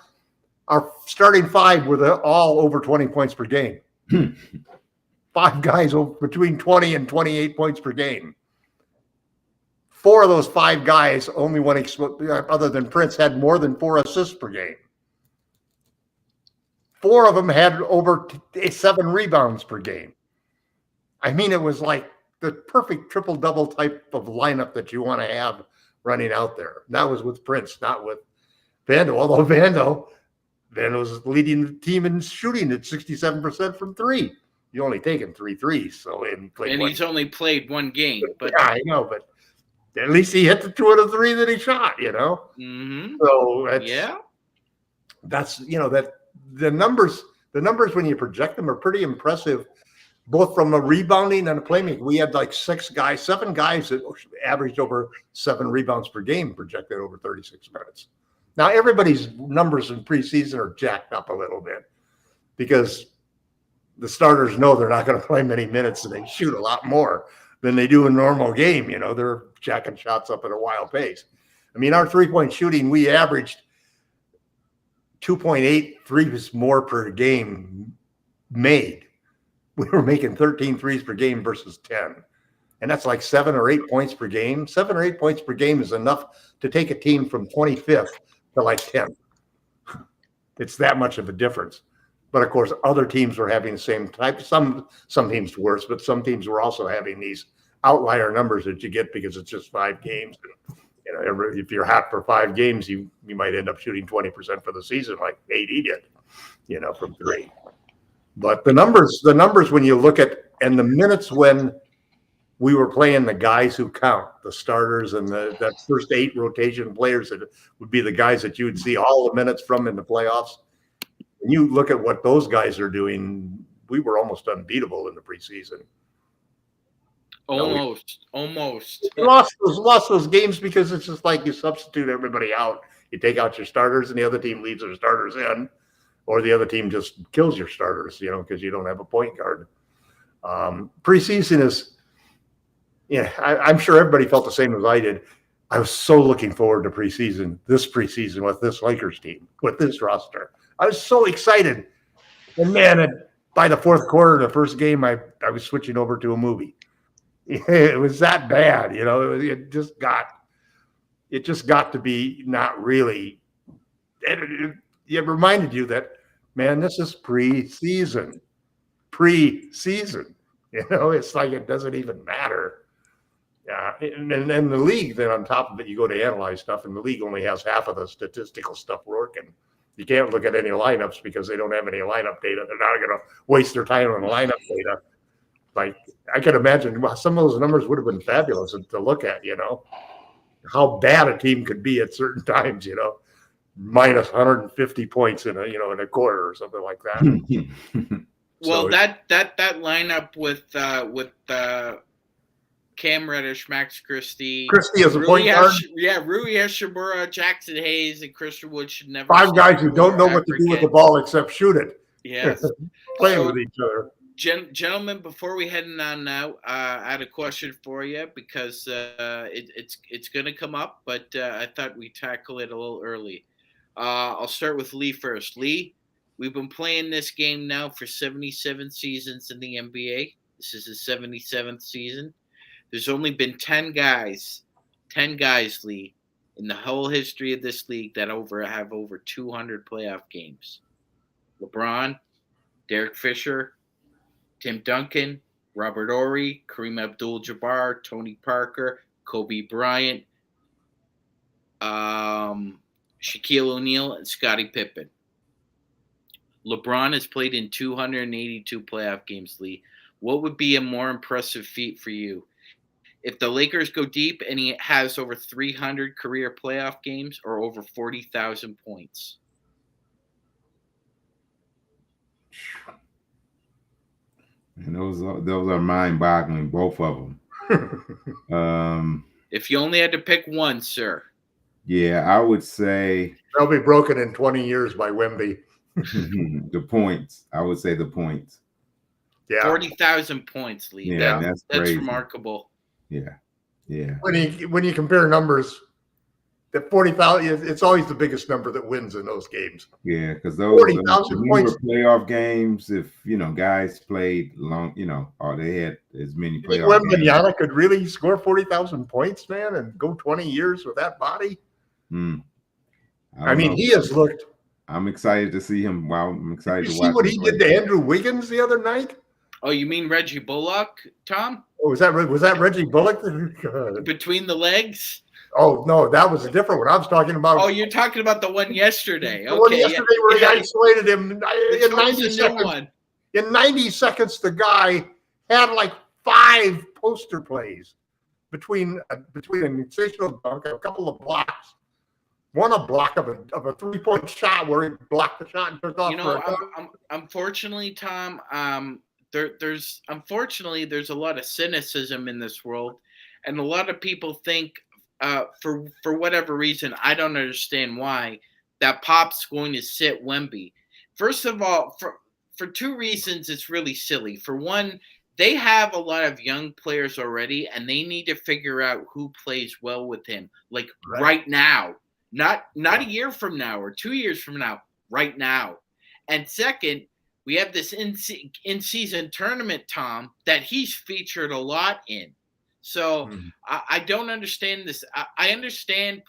D: Our starting five were all over 20 points per game. 5 guys between 20 and 28 points per game. 4 of those 5 guys, only one other than Prince, had more than 4 assists per game. 4 of them had over 7 rebounds per game. I mean, it was like the perfect triple-double type of lineup that you want to have running out there. That was with Prince, not with Vando. Although Vando was leading the team in shooting at 67% from 3. You only taken 3 threes, so
A: he's only played 1 game. But
D: yeah, I know, but at least he hit the 2 out of 3 that he shot.
A: Mm-hmm.
D: So
A: that's
D: that the numbers when you project them are pretty impressive, both from a rebounding and a playmaking. We had like 7 guys that averaged over 7 rebounds per game projected over 36 minutes. Now everybody's numbers in preseason are jacked up a little bit because the starters know they're not going to play many minutes and they shoot a lot more than they do in a normal game. They're jacking shots up at a wild pace. I mean, our 3-point shooting, we averaged 2.8 threes more per game made. We were making 13 threes per game versus 10. And that's like 7 or 8 points per game. 7 or 8 points per game is enough to take a team from 25th to like 10th. It's that much of a difference. But of course, other teams were having the same type. Some teams worse, but some teams were also having these outlier numbers that you get because it's just 5 games. And, if you're hot for 5 games, you might end up shooting 20% for the season, like AD did, from 3. But the numbers when you look at and the minutes when we were playing the guys who count, the starters and that first 8 rotation players that would be the guys that you would see all the minutes from in the playoffs. And you look at what those guys are doing, we were almost unbeatable in the preseason.
A: Almost.
D: We lost those games because it's just like you substitute everybody out. You take out your starters and the other team leaves their starters in, or the other team just kills your starters, because you don't have a point guard. Preseason is, I'm sure everybody felt the same as I did. I was so looking forward to this preseason with this Lakers team, with this roster. I was so excited. And man, by the 4th quarter of the first game, I was switching over to a movie. It was that bad, it just got to be not really. It reminded you that, man, this is preseason. It's like it doesn't even matter. And the league, then on top of it, you go to analyze stuff, and the league only has half of the statistical stuff working. You can't look at any lineups because they don't have any lineup data. They're not going to waste their time on lineup data. Like, I can imagine some of those numbers would have been fabulous to look at, how bad a team could be at certain times, minus 150 points in a quarter or something like that.
A: Well,
D: So-
A: that lineup with Cam Reddish, Max Christie
D: as a point guard.
A: Rui Hashimura, Jackson Hayes, and Christian Wood should never.
D: 5 guys who don't know what to do with the ball except shoot it.
A: Yes,
D: playing with each other.
A: Gentlemen, before we head on now, I had a question for you because it's going to come up, but I thought we'd tackle it a little early. I'll start with Lee first. Lee, we've been playing this game now for 77 seasons in the NBA. This is the 77th season. There's only been 10 guys, Lee, in the whole history of this league that have over 200 playoff games. LeBron, Derek Fisher, Tim Duncan, Robert Horry, Kareem Abdul-Jabbar, Tony Parker, Kobe Bryant, Shaquille O'Neal, and Scottie Pippen. LeBron has played in 282 playoff games, Lee. What would be a more impressive feat for you? If the Lakers go deep and he has over 300 career playoff games or over 40,000 points?
B: And those are mind-boggling, both of them.
A: If you only had to pick one, sir.
B: Yeah, I would say
D: they'll be broken in 20 years by Wemby.
B: The points. I would say the points.
D: Yeah,
A: 40,000 points, Lee.
B: Yeah, that's crazy.
A: Remarkable.
B: Yeah.
D: When you compare numbers, that 40,000, it's always the biggest number that wins in those games.
B: Yeah, because those
D: 40,000 points
B: playoff games. If guys played long, or they had as many playoff games.
D: Wembanyama could really score 40,000 points, man, and go 20 years with that body.
B: I mean,
D: he has looked.
B: I'm excited to see him. Wow, I'm excited to watch.
D: See what he did to Andrew Wiggins the other night?
A: Oh, you mean Reggie Bullock, Tom?
D: Oh, was that Reggie Bullock?
A: Between the legs?
D: Oh, no, that was a different one. I was talking about.
A: Oh, you're talking about the one yesterday.
D: The one yesterday where he isolated him in 90 seconds.
A: One.
D: In 90 seconds, the guy had like 5 poster plays between a sensational dunk and a couple of blocks. One a block of a 3-point shot where he blocked the shot and took off.
A: Unfortunately, Tom, there's a lot of cynicism in this world, and a lot of people think, for whatever reason, I don't understand why, that Pop's going to sit Wemby. First of all, for 2 reasons, it's really silly. For one, they have a lot of young players already, and they need to figure out who plays well with him, like right now. Not a year from now or 2 years from now, right now. And second, we have this in-season tournament, Tom, that he's featured a lot in. So I don't understand this. I understand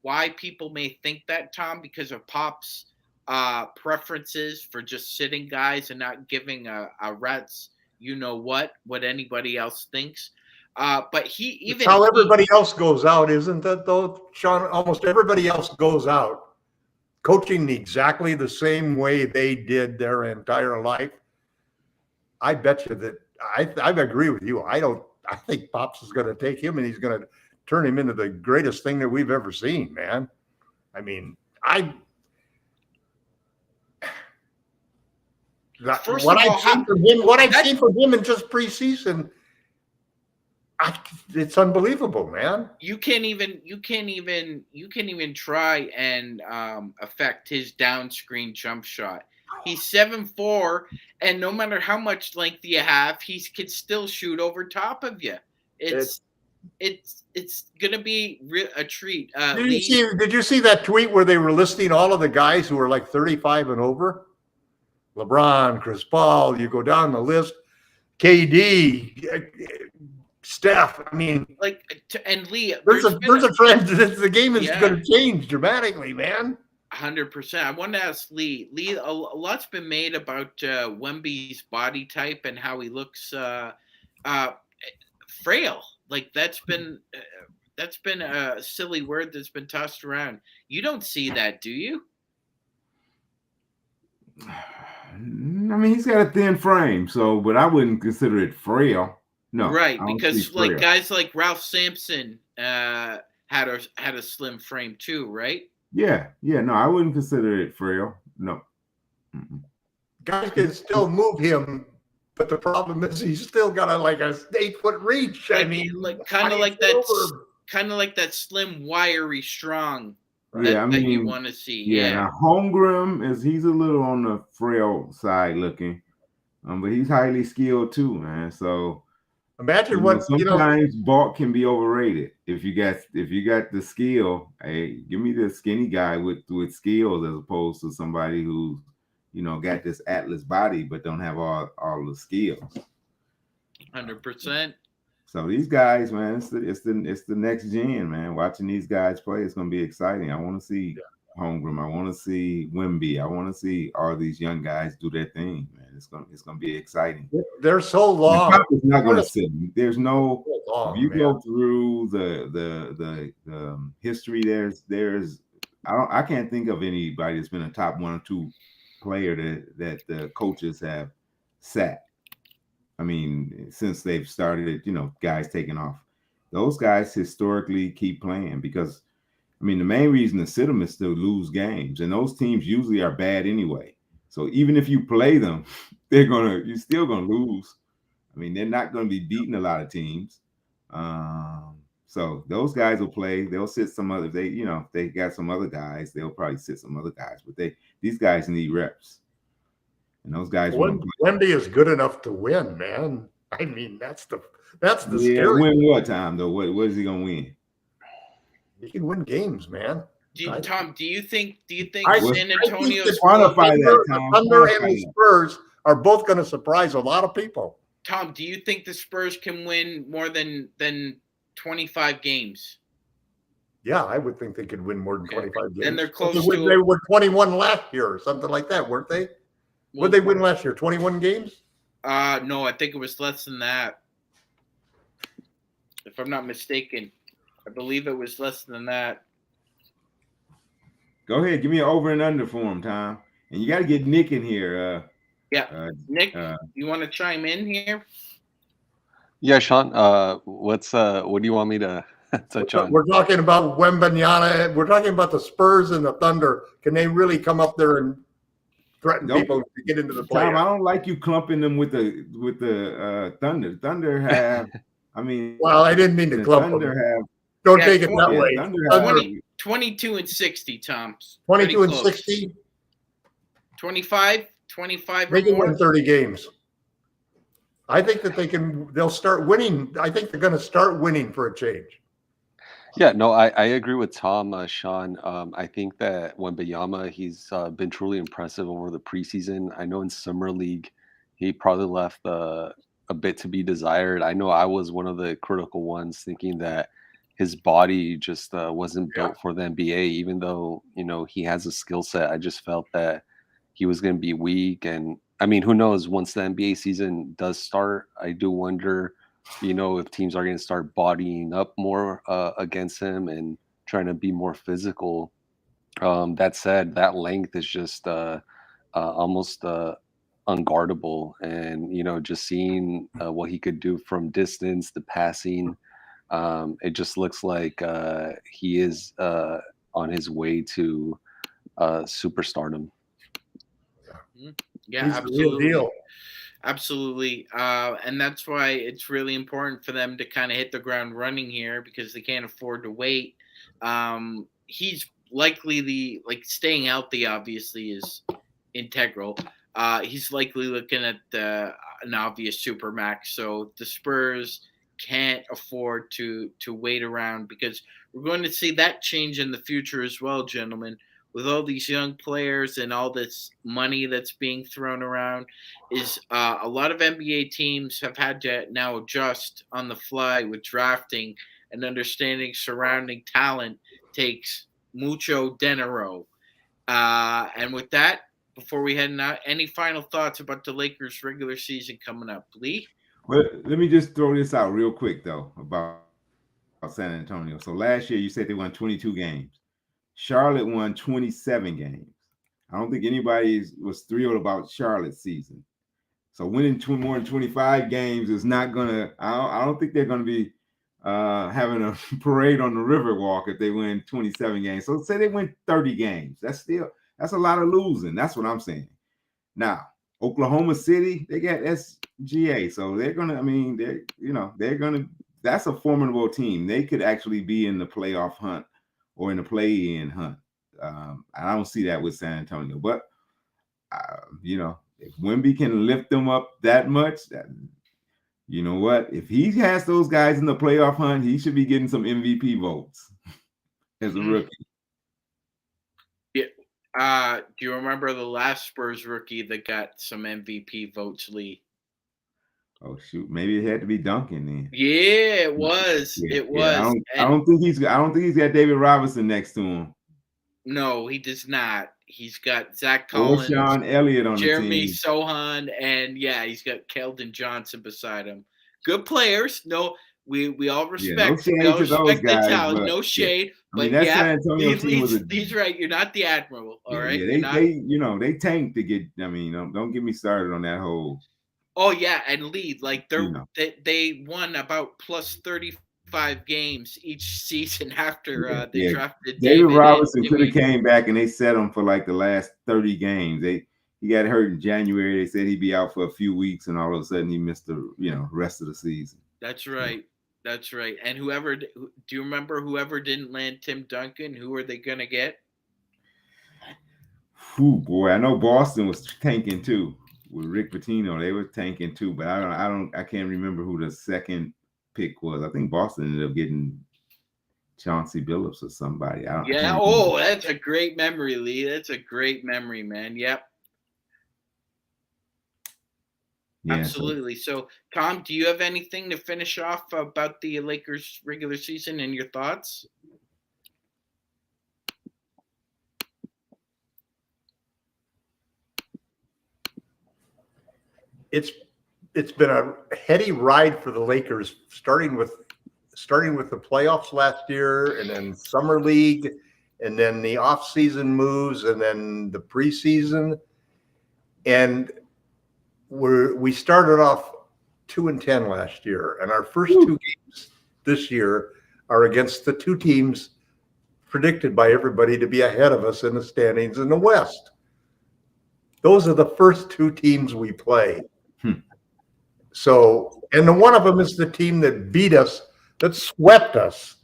A: why people may think that, Tom, because of Pop's preferences for just sitting guys and not giving a rat's what anybody else thinks. But it's how
D: everybody else goes out, isn't that though, Sean? Almost everybody else goes out coaching exactly the same way they did their entire life. I bet you that I agree with you. I think Pops is going to take him and he's going to turn him into the greatest thing that we've ever seen, man. I mean, what I've seen from him in just preseason, it's unbelievable, man.
A: You can't even try and affect his down screen jump shot. He's 7'4", and no matter how much length you have, he can still shoot over top of you. It's gonna be a treat.
D: Did you see that tweet where they were listing all of the guys who were like 35 and over? LeBron, Chris Paul, you go down the list, KD, Steph. I mean,
A: and Lee,
D: there's a trend. The game is going to change dramatically, man.
A: 100%. I want to ask Lee. Lee, a lot's been made about Wemby's body type and how he looks frail. Like that's been a silly word that's been tossed around. You don't see that, do you?
B: I mean, he's got a thin frame, but I wouldn't consider it frail. No,
A: right, because guys like Ralph Sampson had a slim frame too, right?
B: Yeah, no, I wouldn't consider it frail. No. Mm-mm.
D: Guys can still move him, but the problem is he's still got like a 8-foot reach. I mean,
A: like
D: how
A: kind
D: do
A: of
D: you
A: like
D: get
A: that,
D: over?
A: kind of like that slim, wiry, strong
B: Yeah, I
A: that you
B: mean,
A: want to see.
B: yeah.
A: Yeah,
B: Now Holmgren he's a little on the frail side looking, but he's highly skilled too, man. So
D: Imagine what
B: sometimes bulk can be overrated. If you got the skill, hey, give me the skinny guy with skills as opposed to somebody who's got this atlas body but don't have all the skills.
A: 100%.
B: So these guys, man, it's the next gen, man. Watching these guys play, it's gonna be exciting. I want to see Holmgren. I want to see Wimby. I want to see all these young guys do their thing, man. It's gonna be exciting.
D: They're so long.
B: Pop is not gonna sit. There's no.
D: So long,
B: If you
D: man.
B: go through the history, there's I can't think of anybody that's been a top 1 or 2 player that the coaches have sat. I mean, since they've started, guys taking off. Those guys historically keep playing because, I mean, the main reason to sit them is to lose games, and those teams usually are bad anyway. So even if you play them, you're still gonna lose. I mean, they're not gonna be beating a lot of teams. So those guys will play. They'll sit some other. If they got some other guys, they'll probably sit some other guys. But these guys need reps. And those guys want to play.
D: Wemby is good enough to win, man. I mean, that's the scary.
B: Win what time though? What is he gonna win?
D: He can win games, man.
A: Tom, do you think
B: San
A: Antonio's
B: quantify that,
D: the
B: Tom?
D: Thunder and the Spurs are both going to surprise a lot of people.
A: Tom, do you think the Spurs can win more than 25 games?
D: Yeah, I would think they could win more than 25 games.
A: And they're close
D: to. They were 21 last year or something like that, weren't they? What did they win last year? 21 games?
A: No, I think it was less than that. If I'm not mistaken, I believe it was less than that.
B: Go ahead, give me an over and under for him, Tom. And you got to get Nick in here.
A: Nick, you want to chime in here?
E: Yeah, Sean. What do you want me to touch on?
D: We're talking about Wembanyama. We're talking about the Spurs and the Thunder. Can they really come up there and threaten people to get into the playoffs?
B: Tom, I don't like you clumping them with the Thunder. Thunder have. I mean,
D: well, I didn't mean to clump them.
B: Have.
D: Don't take it that way.
B: Thunder
A: 22 and 60, Tom.
D: 22 and 60?
A: 25
D: They can win 30 games. I think that they'll start winning. I think they're going to start winning for a change.
E: Yeah, no, I agree with Tom, Sean. I think that Wembanyama, he's been truly impressive over the preseason. I know in Summer League, he probably left a bit to be desired. I know I was one of the critical ones thinking that his body just wasn't built for the NBA, even though, he has a skill set. I just felt that he was going to be weak. And I mean, who knows, once the NBA season does start, I do wonder, if teams are going to start bodying up more against him and trying to be more physical. That said, that length is just almost unguardable. And, just seeing what he could do from distance, the passing, it just looks like he is on his way to superstardom.
A: Yeah,
D: he's
A: absolutely.
D: The real deal.
A: Absolutely. And that's why it's really important for them to kind of hit the ground running here because they can't afford to wait. He's likely staying healthy obviously is integral. He's likely looking at an obvious supermax. So the Spurs can't afford to wait around because we're going to see that change in the future as well, gentlemen. With all these young players and all this money that's being thrown around, is a lot of NBA teams have had to now adjust on the fly with drafting and understanding surrounding talent takes mucho dinero. And with that, before we head out, any final thoughts about the Lakers regular season coming up, Lee?
B: Well, let me just throw this out real quick though about San Antonio. So last year you said they won 22 games. Charlotte won 27 games. I don't think anybody was thrilled about Charlotte's season. So winning more than 25 games is not gonna. I don't think they're gonna be having a parade on the Riverwalk if they win 27 games. So say they win 30 games. That's a lot of losing. That's what I'm saying. Now, Oklahoma City, they got SGA. So they're gonna, I mean, they're gonna, that's a formidable team. They could actually be in the playoff hunt or in the play-in hunt. I don't see that with San Antonio. But if Wemby can lift them up that much, you know what? If he has those guys in the playoff hunt, he should be getting some MVP votes as a rookie.
A: Yeah. Do you remember the last Spurs rookie that got some MVP votes, Lee?
B: Oh shoot, maybe it had to be Duncan then.
A: Yeah, it was.
B: Yeah,
A: it was.
B: I don't think he's got David Robinson next to him.
A: No, he does not. He's got Zach
B: Or
A: Collins,
B: Sean Elliott on
A: Jeremy
B: the team.
A: Sohan, and he's got Keldon Johnson beside him. Good players. No, we all respect.
B: Yeah, no shade to those guys,
A: the talent.
B: but,
A: no shade.
B: I mean, that San Antonio team was
A: he's right. You're not the admiral. All right.
B: They tanked to get. I mean, don't get me started on that whole.
A: Oh yeah, and lead like they won about plus 35 games each season after they drafted
B: David Robinson could have came back and they set him for like the last 30 games. He got hurt in January. They said he'd be out for a few weeks, and all of a sudden he missed the rest of the season.
A: That's right. That's right. And do you remember whoever didn't land Tim Duncan? Who are they gonna get?
B: Ooh, boy, I know Boston was tanking too with Rick Pitino. They were tanking too, but I can't remember who the second pick was. I think Boston ended up getting Chauncey Billups or somebody.
A: That's a great memory, Lee. That's a great memory, man. Yep. Yeah, absolutely. So, Tom, do you have anything to finish off about the Lakers regular season and your thoughts?
D: It's been a heady ride for the Lakers, starting with the playoffs last year, and then summer league, and then the off-season moves, and then the preseason, and we started off 2-10 last year, and our first two games this year are against the two teams predicted by everybody to be ahead of us in the standings in the West. Those are the first two teams we play. So, and one of them is the team that beat us, that swept us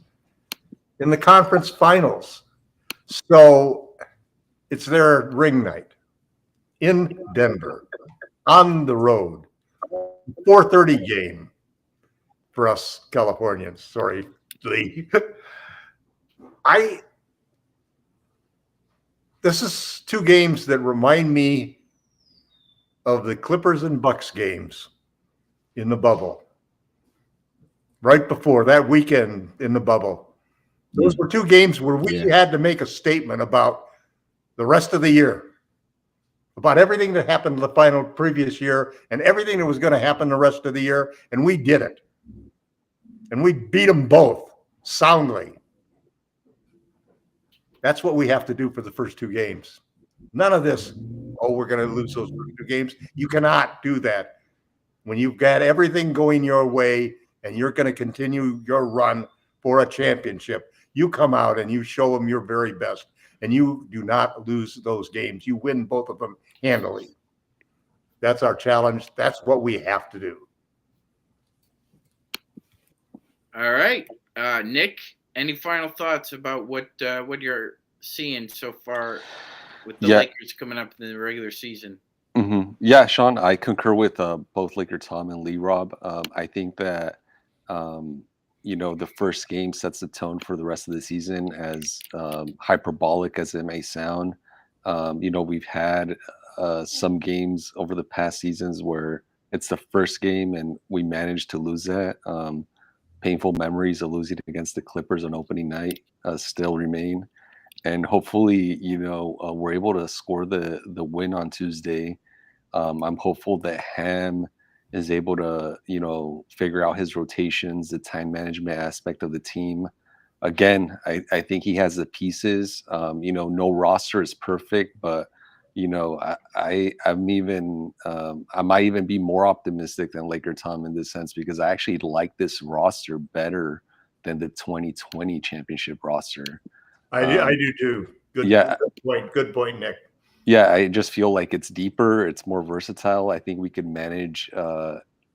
D: in the conference finals. So it's their ring night in Denver on the road. 4:30 game for us Californians. Sorry, Lee. This is two games that remind me of the Clippers and Bucks games in the bubble. Right before that weekend in the bubble. Those were two games where we had to make a statement about the rest of the year, about everything that happened the previous year and everything that was going to happen the rest of the year, and we did it. And we beat them both soundly. That's what we have to do for the first two games. None of this, we're going to lose those first two games. You cannot do that. When you've got everything going your way and you're going to continue your run for a championship, you come out and you show them your very best, and you do not lose those games. You win both of them handily. That's our challenge. That's what we have to do.
A: All right. Nick, any final thoughts about what you're seeing so far with the Lakers coming up in the regular season?
E: Mm-hmm. Yeah, Sean, I concur with both Laker Tom and LRob. I think that the first game sets the tone for the rest of the season, as hyperbolic as it may sound. We've had some games over the past seasons where it's the first game and we managed to lose that. Painful memories of losing against the Clippers on opening night still remain. And hopefully, we're able to score the win on Tuesday. I'm hopeful that Ham is able to, figure out his rotations, the time management aspect of the team. Again, I think he has the pieces. No roster is perfect, but I might even be more optimistic than Laker Tom in this sense, because I actually like this roster better than the 2020 championship roster.
D: I do too. Good point, Nick.
E: Yeah, I just feel like it's deeper, it's more versatile. I think we could manage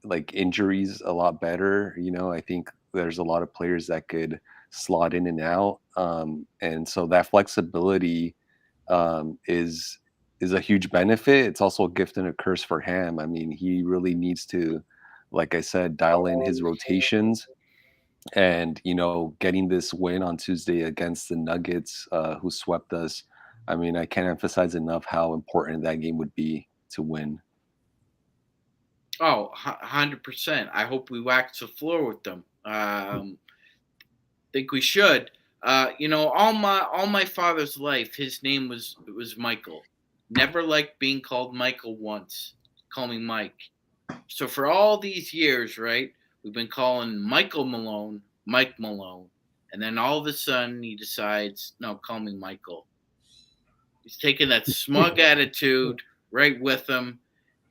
E: like injuries a lot better. I think there's a lot of players that could slot in and out, and so that flexibility is a huge benefit. It's also a gift and a curse for Ham. I mean, he really needs to, like I said, dial in his rotations. And getting this win on Tuesday against the Nuggets, who swept us. I mean, I can't emphasize enough how important that game would be to win.
A: Oh, 100%. I hope we wax the floor with them. Think we should. All my father's life, his name was Michael. Never liked being called Michael once. Call me Mike. So for all these years, right, we've been calling Michael Malone Mike Malone, and then all of a sudden he decides, no, call me Michael. He's taking that smug attitude right with him.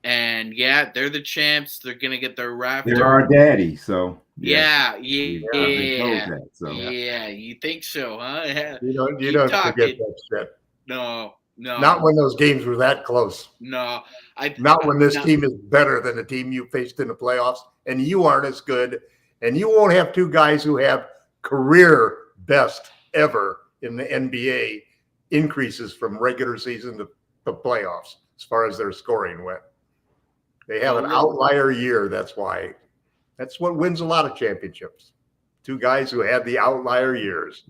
A: And yeah, they're the champs. They're gonna get their rafter.
B: They're our daddy, so
A: yeah.
B: You
A: think so, huh? Yeah.
D: You don't forget that shit.
A: No.
D: Not when those games were that close.
A: No,
D: not when this team is better than the team you faced in the playoffs, and you aren't as good, and you won't have two guys who have career best ever in the NBA increases from regular season to the playoffs as far as their scoring went. They have an outlier year. That's why. That's what wins a lot of championships. Two guys who had the outlier years.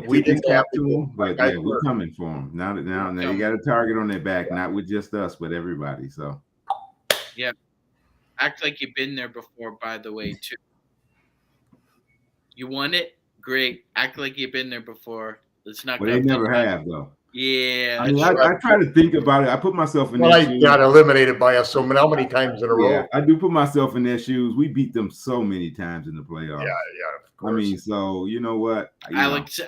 B: We didn't have to, but yeah, we're coming for them. Now you got a target on their back, not with just us, but everybody. So,
A: yeah, act like you've been there before. By the way, too. You won it, great. Act like you've been there before. Let's not.
B: Well, they never have though.
A: Yeah,
B: I mean, I try to think about it. I put myself in.
D: Well, I got eliminated by us so many times in a row.
B: Yeah, I do put myself in their shoes. We beat them so many times in the playoffs.
D: Yeah.
B: I mean, so you know what?
A: Alex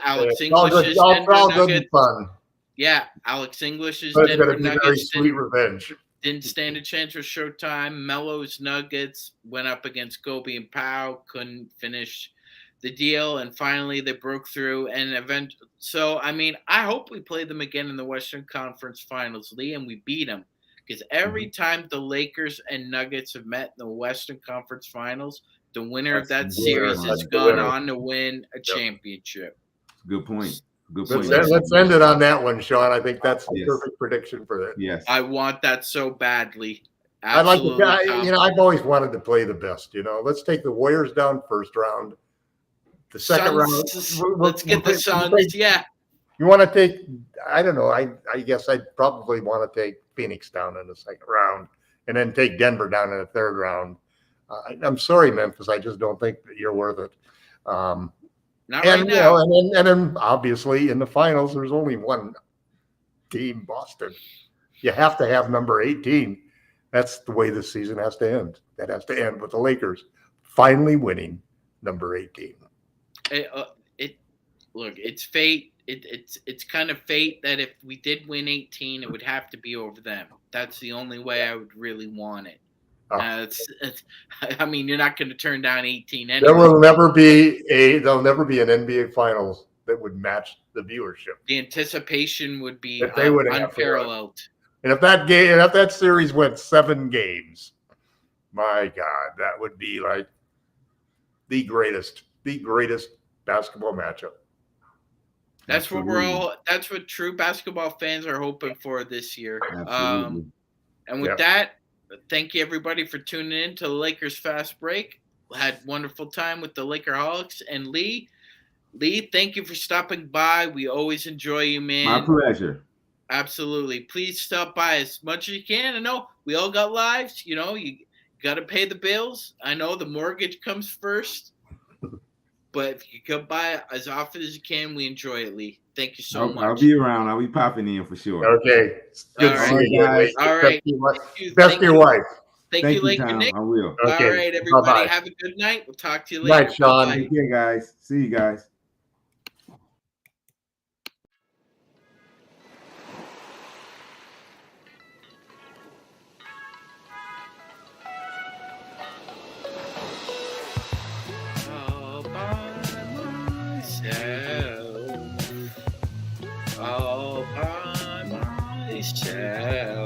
A: English is
D: all good and fun.
A: Yeah, Alex English is
D: Denver Nuggets. Be very sweet revenge.
A: Didn't stand a chance with Showtime. Melo's Nuggets went up against Kobe and Pau, couldn't finish the deal, and finally they broke through and so I mean, I hope we play them again in the Western Conference Finals, Lee, and we beat them, because every time the Lakers and Nuggets have met in the Western Conference Finals, the winner of that series has gone on to win a championship.
B: Good point.
D: Let's end it on that one, Sean. I think that's the perfect prediction for that.
B: Yes,
A: I want that so badly.
D: Absolutely. I've always wanted to play the best. Let's take the Warriors down first round. The second round.
A: Let's get the Suns. Yeah.
D: You want to take? I don't know. I guess I'd probably want to take Phoenix down in the second round, and then take Denver down in the third round. I'm sorry, Memphis. I just don't think that you're worth it.
A: Not right now.
D: And then obviously in the finals, there's only one team, Boston. You have to have number 18. That's the way this season has to end. That has to end with the Lakers finally winning number 18.
A: Look, it's fate. It's kind of fate that if we did win 18, it would have to be over them. That's the only way I would really want it. I mean, you're not going to turn down 18 anyway.
D: There'll never be an NBA Finals that would match the viewership.
A: The anticipation would be unparalleled.
D: And if that series went 7 games, my God, that would be like the greatest basketball matchup.
A: That's what that's what true basketball fans are hoping for this year.
B: Absolutely.
A: And with that, thank you everybody for tuning in to the Lakers Fast Break. We had a wonderful time with the Lakerholics. And Lee, thank you for stopping by. We always enjoy you, man.
B: My pleasure.
A: Absolutely. Please stop by as much as you can. I know we all got lives. You got to pay the bills. I know the mortgage comes first. But if you come by as often as you can, we enjoy it, Lee. Thank you so much.
B: I'll be around. I'll be popping in for sure.
D: Okay. Good to see you guys.
A: All right.
D: Best your wife.
A: Thank you, Laker Nick.
B: I will.
A: Okay. All right, everybody. Bye-bye. Have a good night. We'll talk to you later.
D: Night, Sean.
B: Take care, guys. See you guys.
A: Oh, myself.